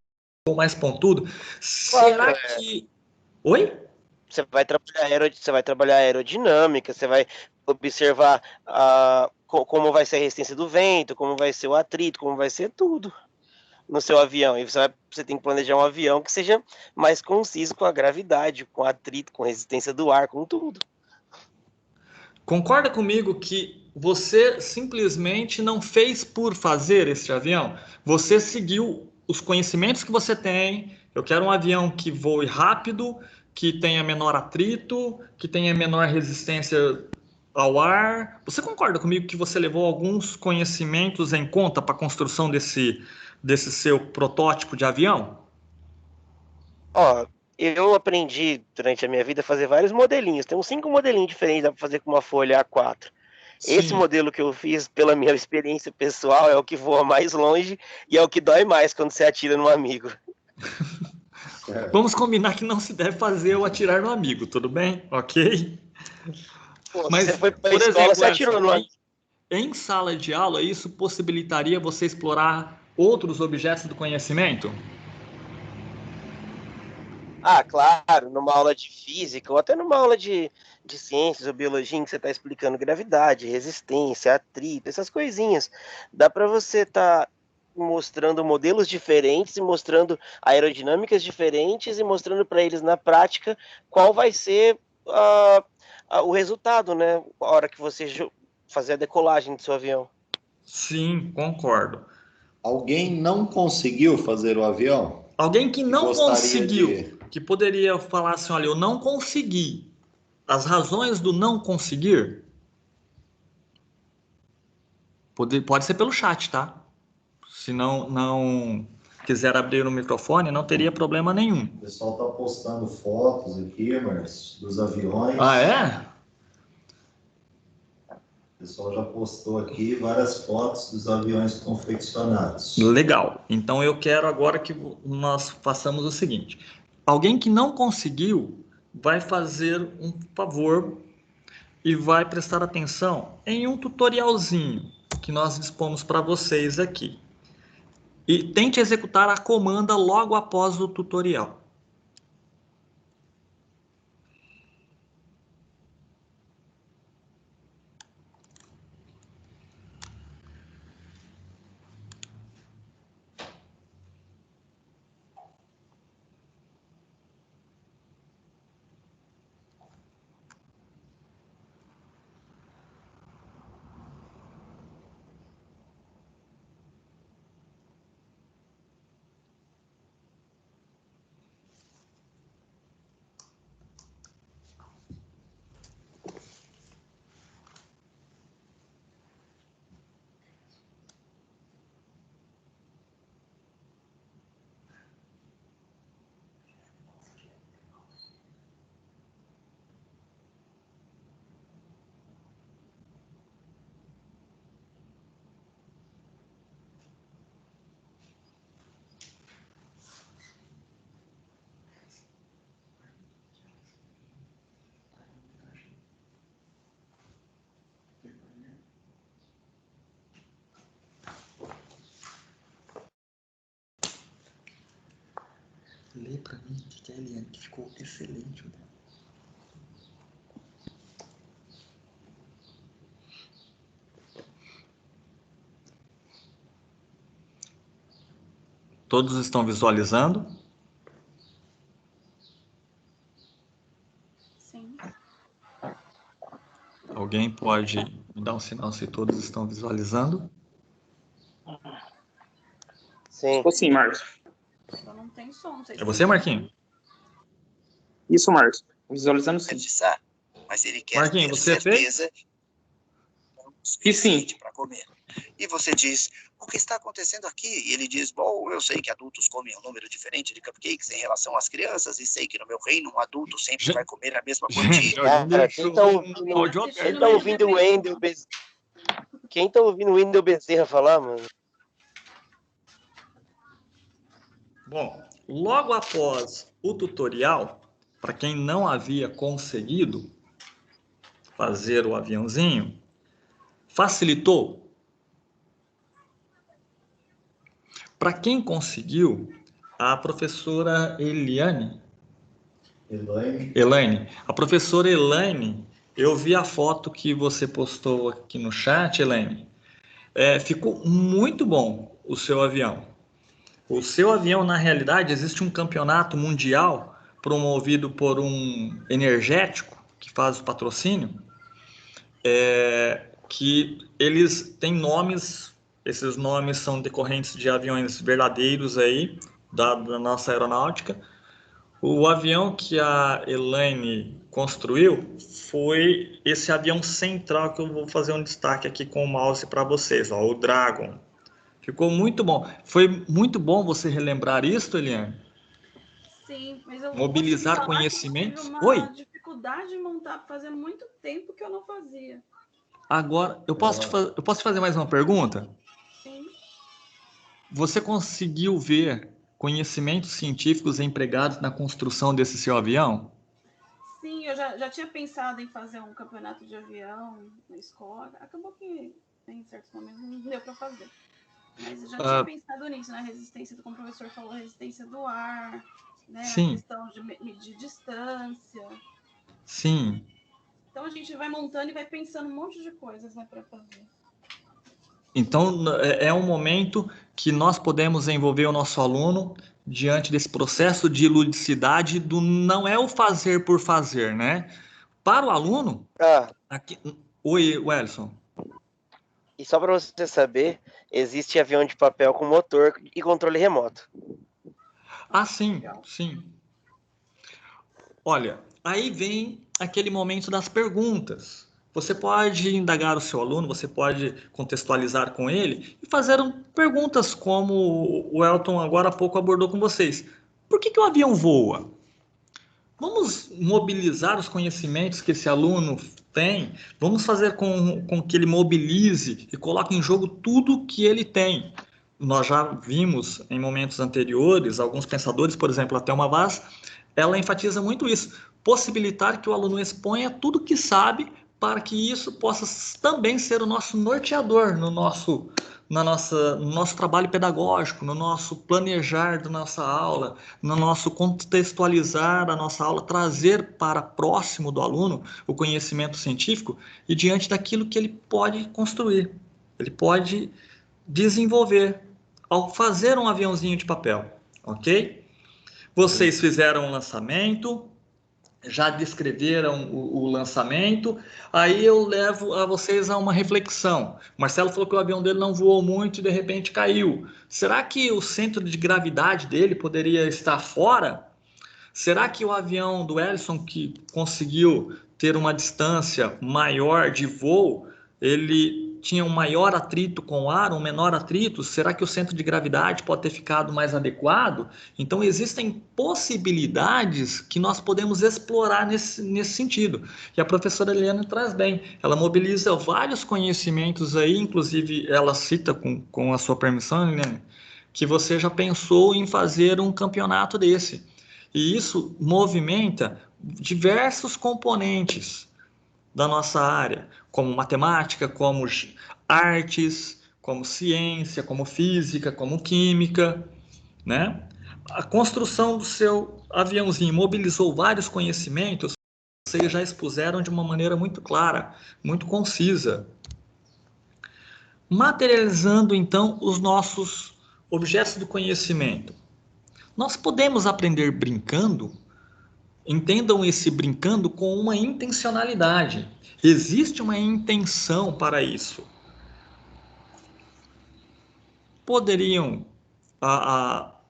ficou mais pontudo, será que... Oi? Você vai trabalhar aerodinâmica, você vai observar como vai ser a resistência do vento, como vai ser o atrito, como vai ser tudo no seu avião. E você tem que planejar um avião que seja mais conciso com a gravidade, com atrito, com resistência do ar, com tudo. Concorda comigo que você simplesmente não fez por fazer este avião? Você seguiu os conhecimentos que você tem. Eu quero um avião que voe rápido, que tenha menor atrito, que tenha menor resistência ao ar. Você concorda comigo que você levou alguns conhecimentos em conta para a construção desse seu protótipo de avião? Ó, eu aprendi durante a minha vida a fazer vários modelinhos. Tem uns 5 modelinhos diferentes, dá para fazer com uma folha A4. Sim. Esse modelo que eu fiz, pela minha experiência pessoal, é o que voa mais longe e é o que dói mais quando você atira no amigo. Vamos combinar que não se deve fazer o atirar no amigo, tudo bem? Ok? Pô, Mas, você foi para a por escola, exemplo, você atirou no amigo. em sala de aula, isso possibilitaria você explorar outros objetos do conhecimento? Ah, claro, numa aula de física ou até numa aula de ciências ou biologia em que você está explicando gravidade, resistência, atrito, essas coisinhas. Dá para você estar mostrando modelos diferentes e mostrando aerodinâmicas diferentes e mostrando para eles na prática qual vai ser o resultado, né? A hora que você fazer a decolagem do seu avião. Sim, concordo. Alguém não conseguiu fazer o avião? Alguém que não conseguiu, de... que poderia falar assim, olha, eu não consegui. As razões do não conseguir pode ser pelo chat, tá? Se não quiser abrir o microfone, não teria problema nenhum. O pessoal está postando fotos aqui, Márcio, dos aviões. Ah, é? O pessoal já postou aqui várias fotos dos aviões confeccionados. Legal. Então eu quero agora que nós façamos o seguinte. Alguém que não conseguiu vai fazer um favor e vai prestar atenção em um tutorialzinho. que nós dispomos para vocês aqui. E tente executar a comanda logo após o tutorial. Lê para mim o que é Eliane, que ficou excelente. Todos estão visualizando? Sim. Alguém pode me dar um sinal se todos estão visualizando? Sim. Sim, Marcos. Só não tem som. Não sei É você, Marquinhos? Isso, Marcos. Visualizando sim. Mas ele quer Marquinhos, ter você certeza E sim. para comer. E você diz, o que está acontecendo aqui? E ele diz, bom, eu sei que adultos comem um número diferente de cupcakes em relação às crianças, e sei que no meu reino um adulto sempre vai comer a mesma quantia. Cara, quem tá ouvindo o Wendel Bezerra? Quem tá ouvindo o Wendel Bezerra falar, mano? Bom, logo após o tutorial, para quem não havia conseguido fazer o aviãozinho, facilitou? Para quem conseguiu, a professora Elaine, a professora Elaine, eu vi a foto que você postou aqui no chat, Elaine. Ficou muito bom o seu avião. O seu avião, na realidade, existe um campeonato mundial promovido por um energético que faz o patrocínio, que eles têm nomes, esses nomes são decorrentes de aviões verdadeiros aí, da nossa aeronáutica. O avião que a Elaine construiu foi esse avião central que eu vou fazer um destaque aqui com o mouse para vocês, ó, o Dragon. Ficou muito bom. Foi muito bom você relembrar isso, Eliane? Sim, mas eu mobilizar conhecimento. Eu tive uma dificuldade de montar, fazia muito tempo que eu não fazia. Agora, eu posso te fazer mais uma pergunta? Sim. Você conseguiu ver conhecimentos científicos empregados na construção desse seu avião? Sim, eu já tinha pensado em fazer um campeonato de avião na escola. Acabou que em certos momentos não deu para fazer. Mas eu já tinha pensado nisso, na resistência, como o professor falou, resistência do ar, né? Sim. A questão de medir distância. Sim. Então a gente vai montando e vai pensando um monte de coisas, né, para fazer. Então é um momento que nós podemos envolver o nosso aluno diante desse processo de ludicidade do não é o fazer por fazer, né? Para o aluno... Aqui... Oi, Wellison. E só para você saber, existe avião de papel com motor e controle remoto. Ah, sim, sim. Olha, aí vem aquele momento das perguntas. Você pode indagar o seu aluno, você pode contextualizar com ele e fazer perguntas como o Elton agora há pouco abordou com vocês. Por que o avião voa? Vamos mobilizar os conhecimentos que esse aluno tem, vamos fazer com que ele mobilize e coloque em jogo tudo que ele tem. Nós já vimos em momentos anteriores, alguns pensadores, por exemplo, a Thelma Vaz, ela enfatiza muito isso, possibilitar que o aluno exponha tudo que sabe para que isso possa também ser o nosso norteador no nosso trabalho pedagógico, no nosso planejar da nossa aula, no nosso contextualizar a nossa aula, trazer para próximo do aluno o conhecimento científico e diante daquilo que ele pode construir, ele pode desenvolver ao fazer um aviãozinho de papel, ok? Vocês fizeram um lançamento, já descreveram o lançamento, aí eu levo a vocês a uma reflexão. O Marcelo falou que o avião dele não voou muito e de repente caiu. Será que o centro de gravidade dele poderia estar fora? Será que o avião do Ellison, que conseguiu ter uma distância maior de voo, ele tinha um maior atrito com o ar, um menor atrito? Será que o centro de gravidade pode ter ficado mais adequado? Então, existem possibilidades que nós podemos explorar nesse sentido. E a professora Eliana traz bem. Ela mobiliza vários conhecimentos aí, inclusive ela cita, com a sua permissão, Eliana, que você já pensou em fazer um campeonato desse. E isso movimenta diversos componentes da nossa área, como matemática, como artes, como ciência, como física, como química, né? A construção do seu aviãozinho mobilizou vários conhecimentos, vocês já expuseram de uma maneira muito clara, muito concisa. Materializando, então, os nossos objetos do conhecimento. Nós podemos aprender brincando. Entendam esse brincando com uma intencionalidade. Existe uma intenção para isso. Poderiam,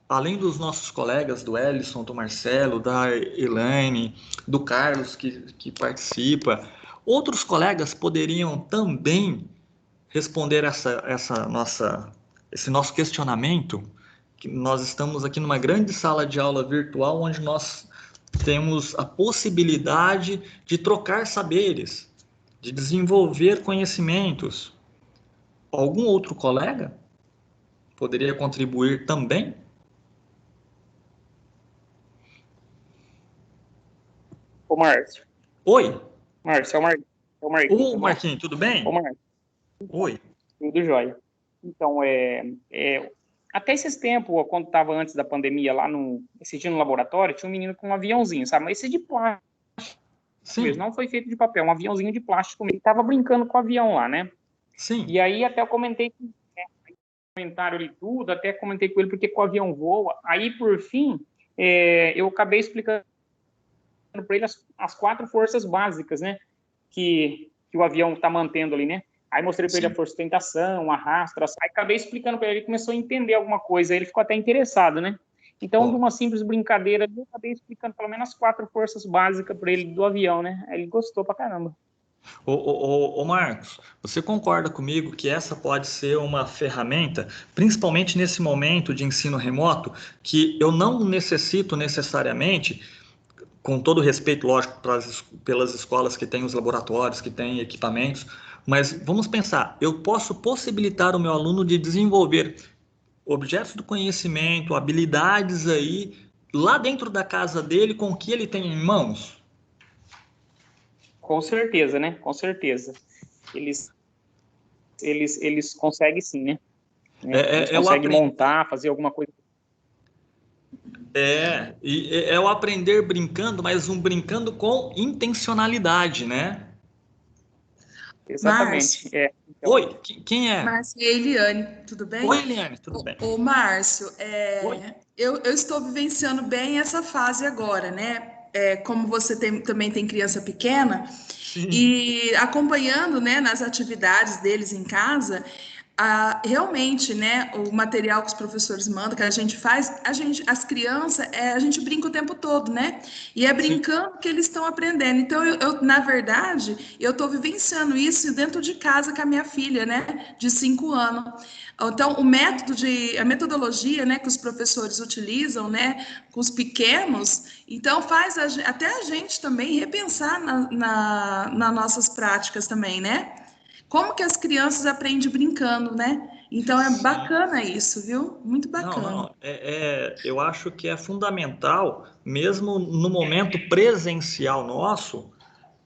além dos nossos colegas, do Ellison, do Marcelo, da Elaine, do Carlos, que participa, outros colegas poderiam também responder esse nosso questionamento, que nós estamos aqui numa grande sala de aula virtual, onde nós temos a possibilidade de trocar saberes, de desenvolver conhecimentos. Algum outro colega poderia contribuir também? Ô, Márcio. Oi. Márcio, é o Marquinhos. Ô, Marquinhos, tudo bem? Ô, Márcio. Oi. Tudo jóia. Então, até esses tempos, quando estava antes da pandemia, lá esse dia no laboratório, tinha um menino com um aviãozinho, sabe? Mas esse de plástico. Sim. Mesmo, não foi feito de papel, um aviãozinho de plástico. Ele estava brincando com o avião lá, né? Sim. E aí até eu comentei comentário ali tudo, até comentei com ele porque o avião voa. Aí, por fim, eu acabei explicando para ele as 4 forças básicas, né? Que o avião está mantendo ali, né? Aí mostrei para ele a força de sustentação, arrasto, aí acabei explicando para ele, ele começou a entender alguma coisa, aí ele ficou até interessado, né? Então, de uma simples brincadeira, eu acabei explicando pelo menos as 4 forças básicas para ele do avião, né? Aí ele gostou pra caramba. Ô Marcos, você concorda comigo que essa pode ser uma ferramenta, principalmente nesse momento de ensino remoto, que eu não necessito necessariamente, com todo respeito, lógico, pelas escolas que têm os laboratórios, que têm equipamentos, mas vamos pensar, eu posso possibilitar o meu aluno de desenvolver objetos do conhecimento, habilidades aí, lá dentro da casa dele, com o que ele tem em mãos? Com certeza, né? Com certeza. Eles conseguem sim, né? Eles conseguem montar, fazer alguma coisa. É o aprender brincando, mas um brincando com intencionalidade, né? Exatamente. Então... Oi, quem é? Márcio e Eliane, tudo bem? Oi, Eliane, tudo bem? Ô Márcio, eu estou vivenciando bem essa fase agora, né? Como você também tem criança pequena, sim, e acompanhando, né, nas atividades deles em casa, realmente, né, o material que os professores mandam, que a gente faz, as crianças, a gente brinca o tempo todo, né? E é brincando, sim, que eles estão aprendendo. Então, na verdade, eu estou vivenciando isso dentro de casa com a minha filha, né, de 5 anos. Então, a metodologia, né, que os professores utilizam, né, com os pequenos, então faz até a gente também repensar nas nossas práticas também, né? Como que as crianças aprendem brincando, né? Então é bacana isso, viu? Muito bacana. Não, eu acho que é fundamental, mesmo no momento presencial nosso,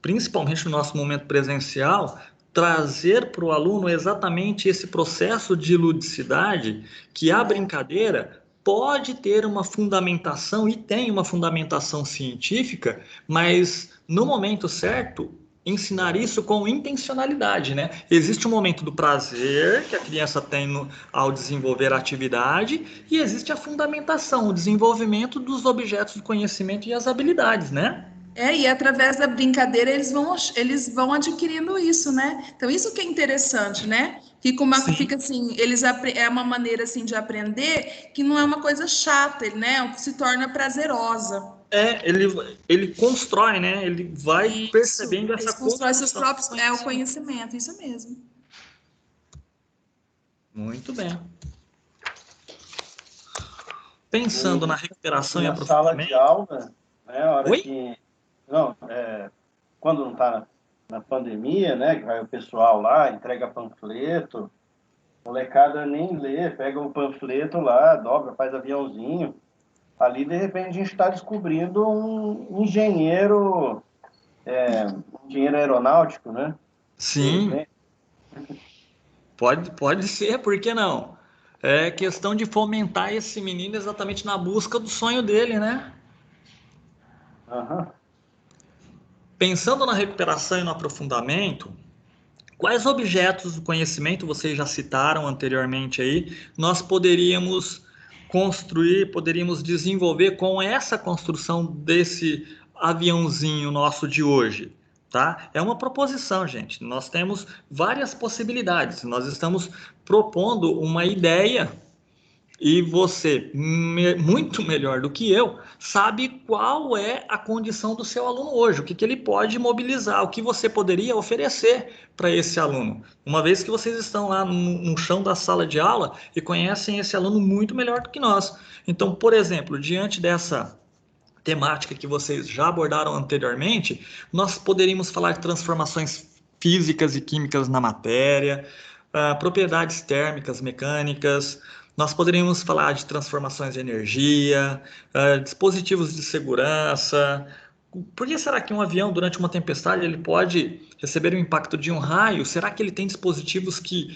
principalmente no nosso momento presencial, trazer para o aluno exatamente esse processo de ludicidade, que a brincadeira pode ter uma fundamentação, e tem uma fundamentação científica, mas no momento certo, ensinar isso com intencionalidade, né? Existe um momento do prazer que a criança tem ao desenvolver a atividade, e existe a fundamentação, o desenvolvimento dos objetos do conhecimento e as habilidades, né? E através da brincadeira eles vão adquirindo isso, né? Então, isso que é interessante, né? Fica assim, é uma maneira assim de aprender que não é uma coisa chata, né? Se torna prazerosa. Ele constrói, né? Ele vai percebendo essa construção. Constrói seus próprios o conhecimento, isso mesmo. Muito bem. Pensando na recuperação e aprofundamento. Sala de aula, né? A hora Oi? Que quando não está na pandemia, né? Que vai o pessoal lá, entrega panfleto, molecada nem lê, pega o panfleto lá, dobra, faz aviãozinho. Ali, de repente, a gente está descobrindo um engenheiro aeronáutico, né? Sim. Pode ser, por que não? É questão de fomentar esse menino exatamente na busca do sonho dele, né? Uhum. Pensando na recuperação e no aprofundamento, quais objetos do conhecimento, vocês já citaram anteriormente aí, nós poderíamos construir, poderíamos desenvolver com essa construção desse aviãozinho nosso de hoje, tá? É uma proposição, gente. Nós temos várias possibilidades. Nós estamos propondo uma ideia e você, muito melhor do que eu, sabe qual é a condição do seu aluno hoje, o que ele pode mobilizar, o que você poderia oferecer para esse aluno. Uma vez que vocês estão lá no chão da sala de aula e conhecem esse aluno muito melhor do que nós. Então, por exemplo, diante dessa temática que vocês já abordaram anteriormente, nós poderíamos falar de transformações físicas e químicas na matéria, propriedades térmicas, mecânicas. Nós poderíamos falar de transformações de energia, dispositivos de segurança. Por que será que um avião, durante uma tempestade, ele pode receber o impacto de um raio? Será que ele tem dispositivos que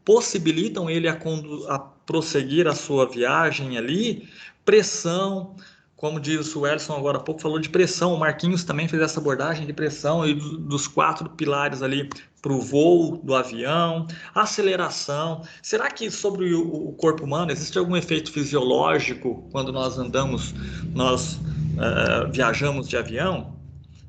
possibilitam ele a prosseguir a sua viagem ali? Pressão, como diz o Ellison agora há pouco, falou de pressão. O Marquinhos também fez essa abordagem de pressão e dos 4 pilares ali para o voo do avião, aceleração. Será que sobre o corpo humano existe algum efeito fisiológico quando nós viajamos de avião?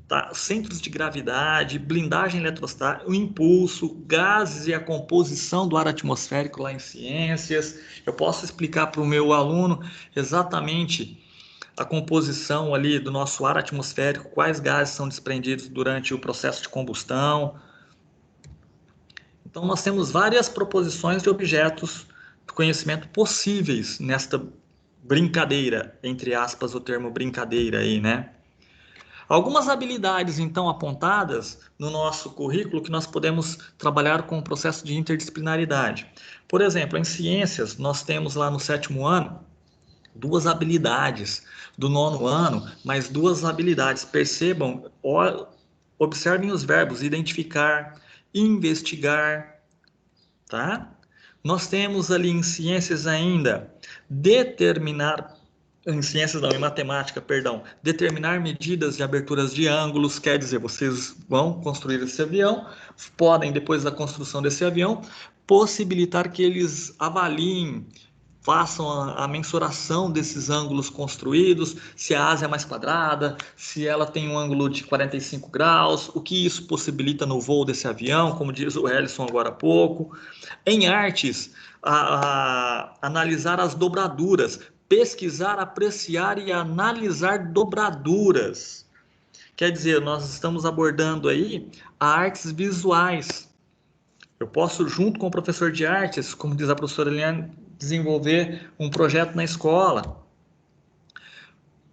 Tá? Centros de gravidade, blindagem eletrostática, o impulso, gases e a composição do ar atmosférico lá em ciências. Eu posso explicar para o meu aluno exatamente a composição ali do nosso ar atmosférico, quais gases são desprendidos durante o processo de combustão. Então, nós temos várias proposições de objetos do conhecimento possíveis nesta brincadeira, entre aspas, o termo brincadeira aí, né? Algumas habilidades, então, apontadas no nosso currículo que nós podemos trabalhar com o processo de interdisciplinaridade. Por exemplo, em ciências, nós temos lá no 7º ano 2 habilidades, do 9º ano, mais 2 habilidades. Percebam, observem os verbos identificar, investigar, tá? Nós temos ali em ciências ainda em matemática, perdão, determinar medidas de aberturas de ângulos, quer dizer, vocês vão construir esse avião, podem, depois da construção desse avião, possibilitar que eles avaliem, façam a mensuração desses ângulos construídos, se a asa é mais quadrada, se ela tem um ângulo de 45 graus, o que isso possibilita no voo desse avião, como diz o Ellison agora há pouco. Em artes, analisar as dobraduras, pesquisar, apreciar e analisar dobraduras. Quer dizer, nós estamos abordando aí artes visuais. Eu posso, junto com o professor de artes, como diz a professora Eliane, desenvolver um projeto na escola,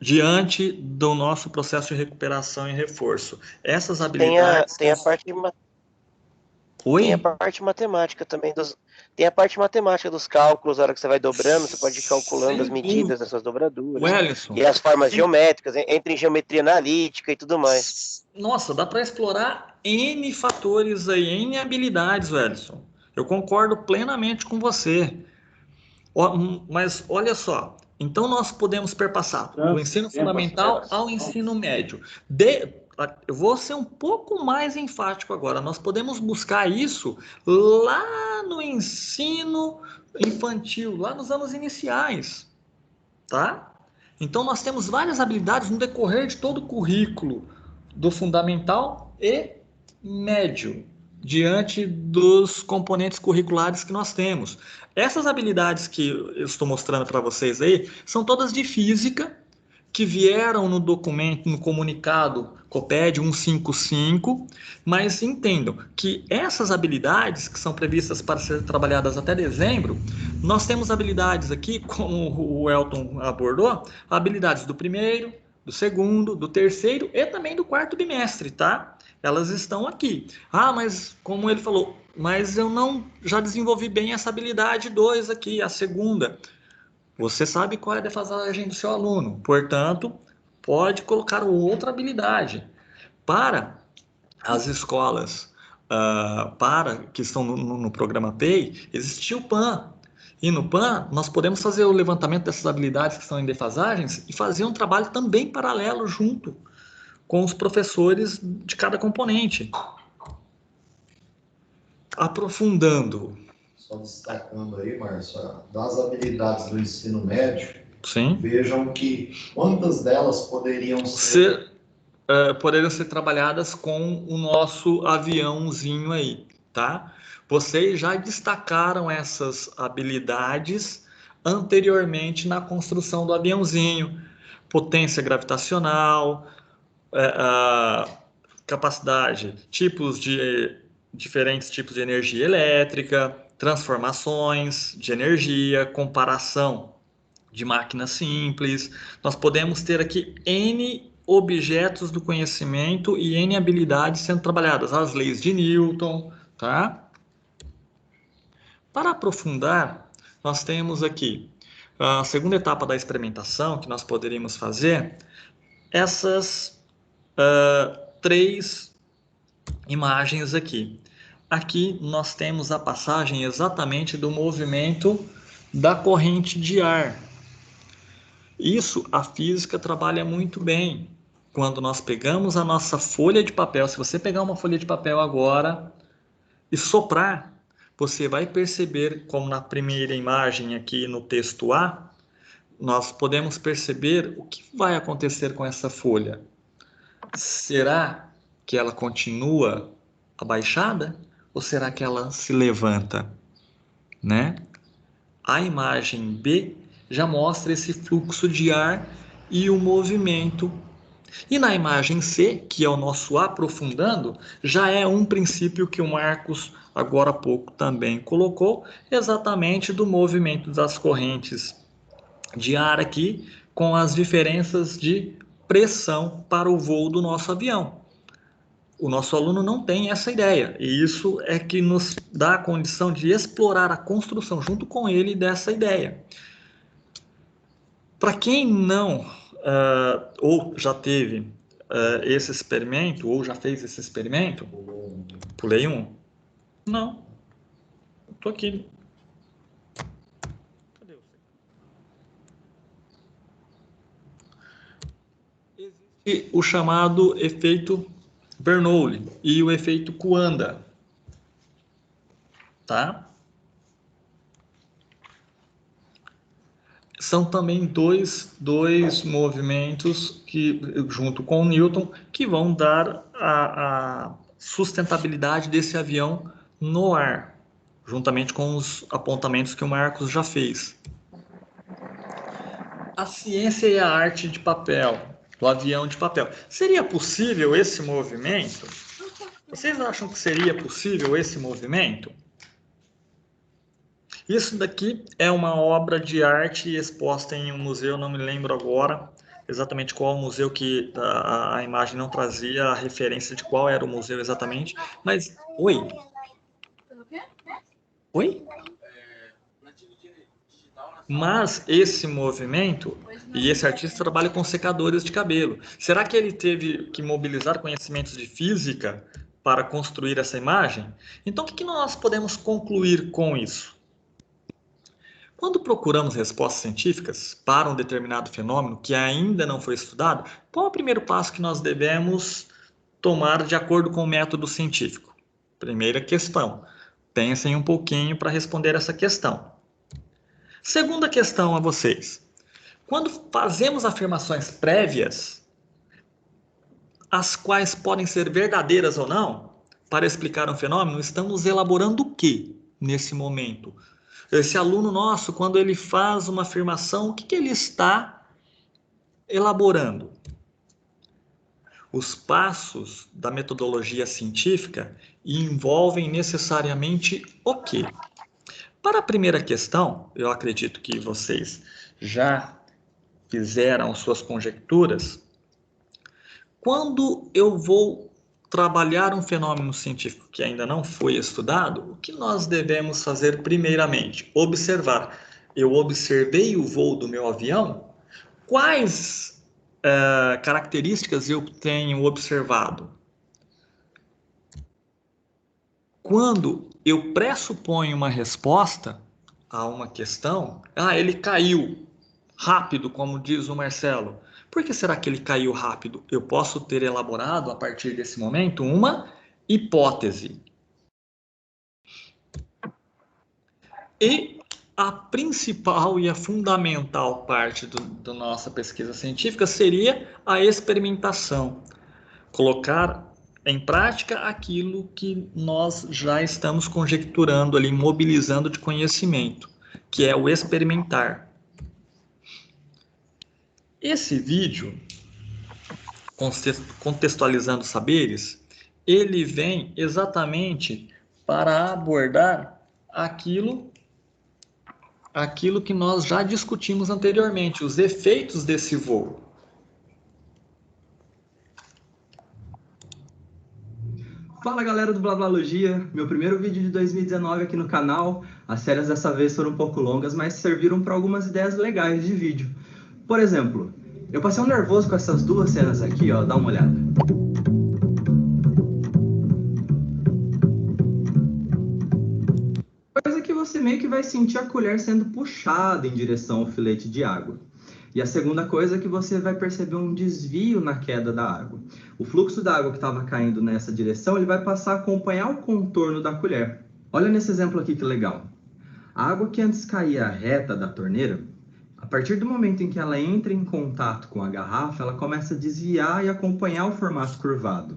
diante do nosso processo de recuperação e reforço. Essas habilidades... Oi? Tem a parte matemática também tem a parte matemática dos cálculos, na hora que você vai dobrando, você pode ir calculando as medidas dessas dobraduras. Wellington. E as formas geométricas, entra em geometria analítica e tudo mais. Nossa, dá para explorar N fatores aí, N habilidades, Wellington. Eu concordo plenamente com você. Mas olha só, então nós podemos perpassar do ensino fundamental ao ensino médio. Eu vou ser um pouco mais enfático agora. Nós podemos buscar isso lá no ensino infantil, lá nos anos iniciais, tá? Então nós temos várias habilidades no decorrer de todo o currículo do fundamental e médio, diante dos componentes curriculares que nós temos. Essas habilidades que eu estou mostrando para vocês aí são todas de física, que vieram no documento, no comunicado COPED 155, mas entendam que essas habilidades que são previstas para ser trabalhadas até dezembro, nós temos habilidades aqui, como o Elton abordou, habilidades do primeiro, do segundo, do terceiro e também do quarto bimestre, tá? Elas estão aqui. Ah, mas como ele falou, mas eu já desenvolvi bem essa habilidade 2 aqui, a segunda. Você sabe qual é a defasagem do seu aluno, portanto, pode colocar outra habilidade. Para as escolas que estão no programa PEI, existe o PAN. E no PAN, nós podemos fazer o levantamento dessas habilidades que estão em defasagens e fazer um trabalho também paralelo junto com os professores de cada componente. Aprofundando. Só destacando aí, Márcio, das habilidades do ensino médio, sim, vejam que quantas delas poderiam ser trabalhadas com o nosso aviãozinho aí, tá? Vocês já destacaram essas habilidades anteriormente na construção do aviãozinho. Potência gravitacional, capacidade, diferentes tipos de energia elétrica, transformações de energia, comparação de máquinas simples. Nós podemos ter aqui N objetos do conhecimento e N habilidades sendo trabalhadas, as leis de Newton, tá? Para aprofundar, nós temos aqui a segunda etapa da experimentação que nós poderíamos fazer, essas 3 imagens aqui. Aqui nós temos a passagem exatamente do movimento da corrente de ar. Isso a física trabalha muito bem. Quando nós pegamos a nossa folha de papel, se você pegar uma folha de papel agora e soprar, você vai perceber, como na primeira imagem aqui no texto A, nós podemos perceber o que vai acontecer com essa folha. Será que ela continua abaixada? Ou será que ela se levanta, né? A imagem B já mostra esse fluxo de ar e o movimento. E na imagem C, que é o nosso aprofundando, já é um princípio que o Marcos agora há pouco também colocou, exatamente do movimento das correntes de ar aqui, com as diferenças de pressão para o voo do nosso avião. O nosso aluno não tem essa ideia, e isso é que nos dá a condição de explorar a construção junto com ele dessa ideia. Para quem não, ou já teve esse experimento, ou já fez esse experimento, pulei um? Não, estou aqui. Cadê você? Existe o chamado efeito Bernoulli e o efeito Coanda, tá? São também dois movimentos que, junto com o Newton, que vão dar a sustentabilidade desse avião no ar, juntamente com os apontamentos que o Marcos já fez. A ciência e a arte de papel, do avião de papel. Seria possível esse movimento? Vocês acham que seria possível esse movimento? Isso daqui é uma obra de arte exposta em um museu, não me lembro agora exatamente qual museu, que a imagem não trazia a referência de qual era o museu exatamente, mas... Oi? Oi? Mas esse movimento e esse artista trabalha com secadores de cabelo. Será que ele teve que mobilizar conhecimentos de física para construir essa imagem? Então, o que nós podemos concluir com isso? Quando procuramos respostas científicas para um determinado fenômeno que ainda não foi estudado, qual é o primeiro passo que nós devemos tomar de acordo com o método científico? Primeira questão. Pensem um pouquinho para responder essa questão. Segunda questão a vocês. Quando fazemos afirmações prévias, as quais podem ser verdadeiras ou não, para explicar um fenômeno, estamos elaborando o que nesse momento? Esse aluno nosso, quando ele faz uma afirmação, o que ele está elaborando? Os passos da metodologia científica envolvem necessariamente o quê? Para a primeira questão, eu acredito que vocês já fizeram suas conjecturas. Quando eu vou trabalhar um fenômeno científico que ainda não foi estudado, o que nós devemos fazer primeiramente? Observar. Eu observei o voo do meu avião? Quais características eu tenho observado? Quando eu pressuponho uma resposta a uma questão, ele caiu rápido, como diz o Marcelo. Por que será que ele caiu rápido? Eu posso ter elaborado, a partir desse momento, uma hipótese. E a principal e a fundamental parte da nossa pesquisa científica seria a experimentação. Colocar em prática aquilo que nós já estamos conjecturando ali, mobilizando de conhecimento, que é o experimentar. Esse vídeo, contextualizando saberes, ele vem exatamente para abordar aquilo que nós já discutimos anteriormente, os efeitos desse voo. Fala galera do Blablalogia, meu primeiro vídeo de 2019 aqui no canal. As séries dessa vez foram um pouco longas, mas serviram para algumas ideias legais de vídeo. Por exemplo, eu passei um nervoso com essas duas cenas aqui, ó, dá uma olhada. Coisa que você meio que vai sentir a colher sendo puxada em direção ao filete de água. E a segunda coisa é que você vai perceber um desvio na queda da água. O fluxo da água que estava caindo nessa direção, ele vai passar a acompanhar o contorno da colher. Olha nesse exemplo aqui que legal. A água que antes caía reta da torneira, a partir do momento em que ela entra em contato com a garrafa, ela começa a desviar e acompanhar o formato curvado.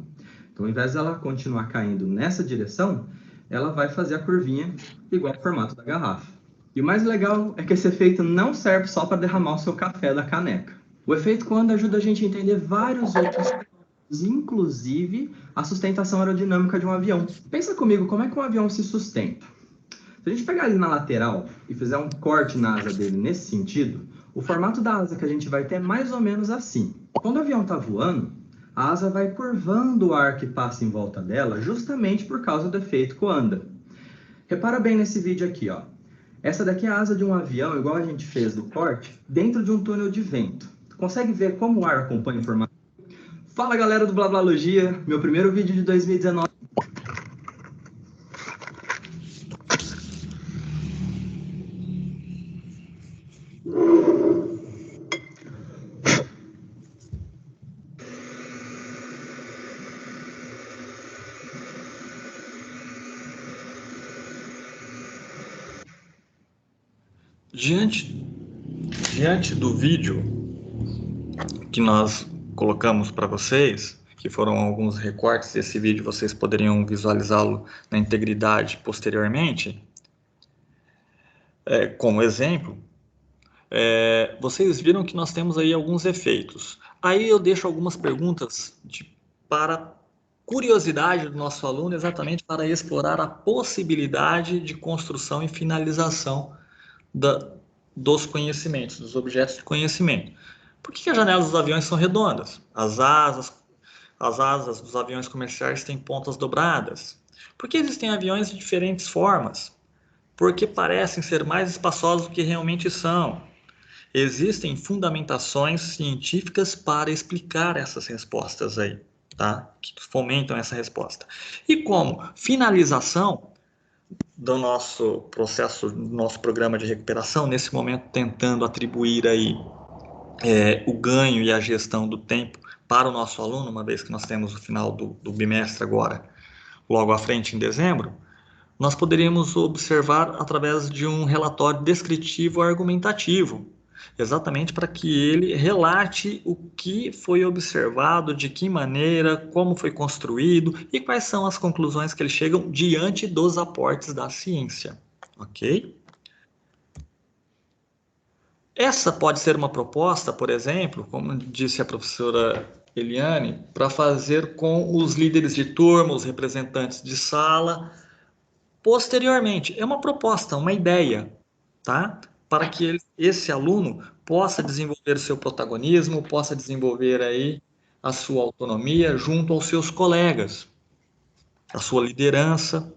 Então, ao invés dela continuar caindo nessa direção, ela vai fazer a curvinha igual ao formato da garrafa. E o mais legal é que esse efeito não serve só para derramar o seu café da caneca. O efeito Coanda ajuda a gente a entender vários outros pontos, inclusive a sustentação aerodinâmica de um avião. Pensa comigo, como é que um avião se sustenta? Se a gente pegar ali na lateral e fizer um corte na asa dele nesse sentido, o formato da asa que a gente vai ter é mais ou menos assim. Quando o avião está voando, a asa vai curvando o ar que passa em volta dela justamente por causa do efeito Coanda. Repara bem nesse vídeo aqui, ó. Essa daqui é a asa de um avião, igual a gente fez do corte, dentro de um túnel de vento. Tu consegue ver como o ar acompanha o formato? Fala galera do Blablalogia, meu primeiro vídeo de 2019. Diante do vídeo que nós colocamos para vocês, que foram alguns recortes desse vídeo, vocês poderiam visualizá-lo na integridade posteriormente, como exemplo, vocês viram que nós temos aí alguns efeitos. Aí eu deixo algumas perguntas para curiosidade do nosso aluno, exatamente para explorar a possibilidade de construção e finalização dos conhecimentos, dos objetos de conhecimento. Por que as janelas dos aviões são redondas? As asas dos aviões comerciais têm pontas dobradas. Por que existem aviões de diferentes formas? porque parecem ser mais espaçosos do que realmente são. Existem fundamentações científicas para explicar essas respostas aí, tá? Que fomentam essa resposta. E como finalização do nosso processo, do nosso programa de recuperação, nesse momento tentando atribuir aí o ganho e a gestão do tempo para o nosso aluno, uma vez que nós temos o final do bimestre agora, logo à frente em dezembro, nós poderíamos observar através de um relatório descritivo argumentativo, exatamente para que ele relate o que foi observado, de que maneira, como foi construído e quais são as conclusões que eles chegam diante dos aportes da ciência, ok? Essa pode ser uma proposta, por exemplo, como disse a professora Eliane, para fazer com os líderes de turma, os representantes de sala, posteriormente. É uma proposta, uma ideia, tá? Para que esse aluno possa desenvolver o seu protagonismo, possa desenvolver aí a sua autonomia junto aos seus colegas, a sua liderança.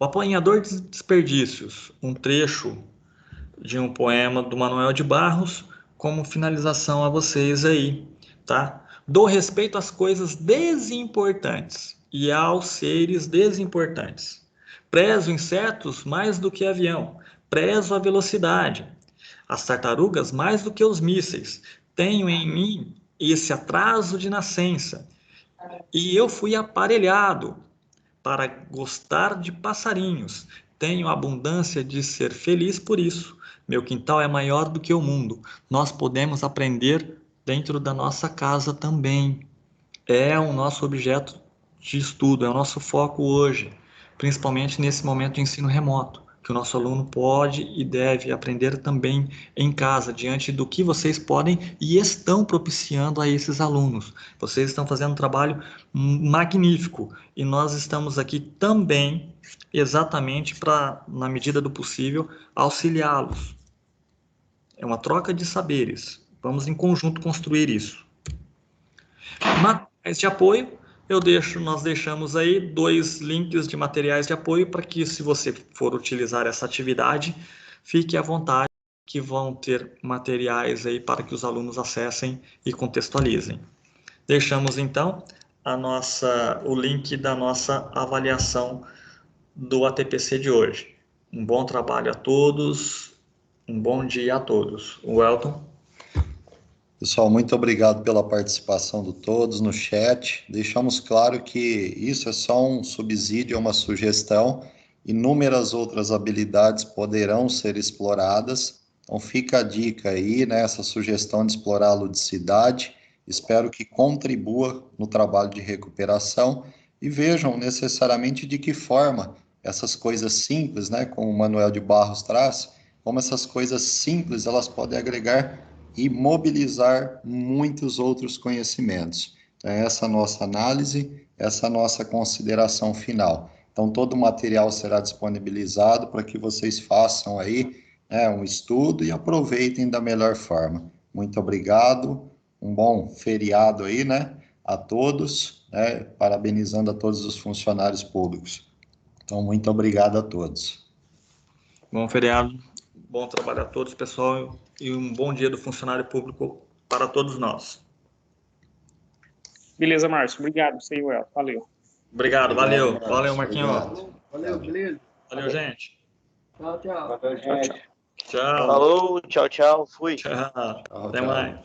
O Apanhador de Desperdícios, um trecho de um poema do Manuel de Barros, como finalização a vocês aí, tá? Dou respeito às coisas desimportantes e aos seres desimportantes. Prezo insetos mais do que avião, prezo a velocidade. As tartarugas mais do que os mísseis. Tenho em mim esse atraso de nascença. E eu fui aparelhado para gostar de passarinhos. Tenho abundância de ser feliz por isso. Meu quintal é maior do que o mundo. Nós podemos aprender dentro da nossa casa também. É o nosso objeto de estudo, é o nosso foco hoje, principalmente nesse momento de ensino remoto, que o nosso aluno pode e deve aprender também em casa, diante do que vocês podem e estão propiciando a esses alunos. Vocês estão fazendo um trabalho magnífico e nós estamos aqui também exatamente para, na medida do possível, auxiliá-los. É uma troca de saberes. Vamos em conjunto construir isso. Materiais de apoio, nós deixamos aí 2 links de materiais de apoio para que, se você for utilizar essa atividade, fique à vontade, que vão ter materiais aí para que os alunos acessem e contextualizem. Deixamos então o link da nossa avaliação do ATPC de hoje. Um bom trabalho a todos, um bom dia a todos. Welton. Pessoal, muito obrigado pela participação de todos no chat. Deixamos claro que isso é só um subsídio, uma sugestão. Inúmeras outras habilidades poderão ser exploradas. Então fica a dica aí, né, essa sugestão de explorar a ludicidade. Espero que contribua no trabalho de recuperação e vejam necessariamente de que forma essas coisas simples, né, como o Manuel de Barros traz, como essas coisas simples elas podem agregar e mobilizar muitos outros conhecimentos. Então, essa é a nossa análise, essa é a nossa consideração final. Então, todo o material será disponibilizado para que vocês façam aí, né, um estudo e aproveitem da melhor forma. Muito obrigado, um bom feriado aí, né, a todos, né, parabenizando a todos os funcionários públicos. Então, muito obrigado a todos. Bom feriado, bom trabalho a todos, pessoal, e um bom dia do funcionário público para todos nós. Beleza, Márcio. Obrigado, Samuel. Valeu. Obrigado, valeu. Valeu, Marquinhos. Valeu, beleza. Valeu, gente. Tchau, tchau. Valeu, gente. Tchau. Falou, tchau, tchau. Fui. Tchau. Até mais.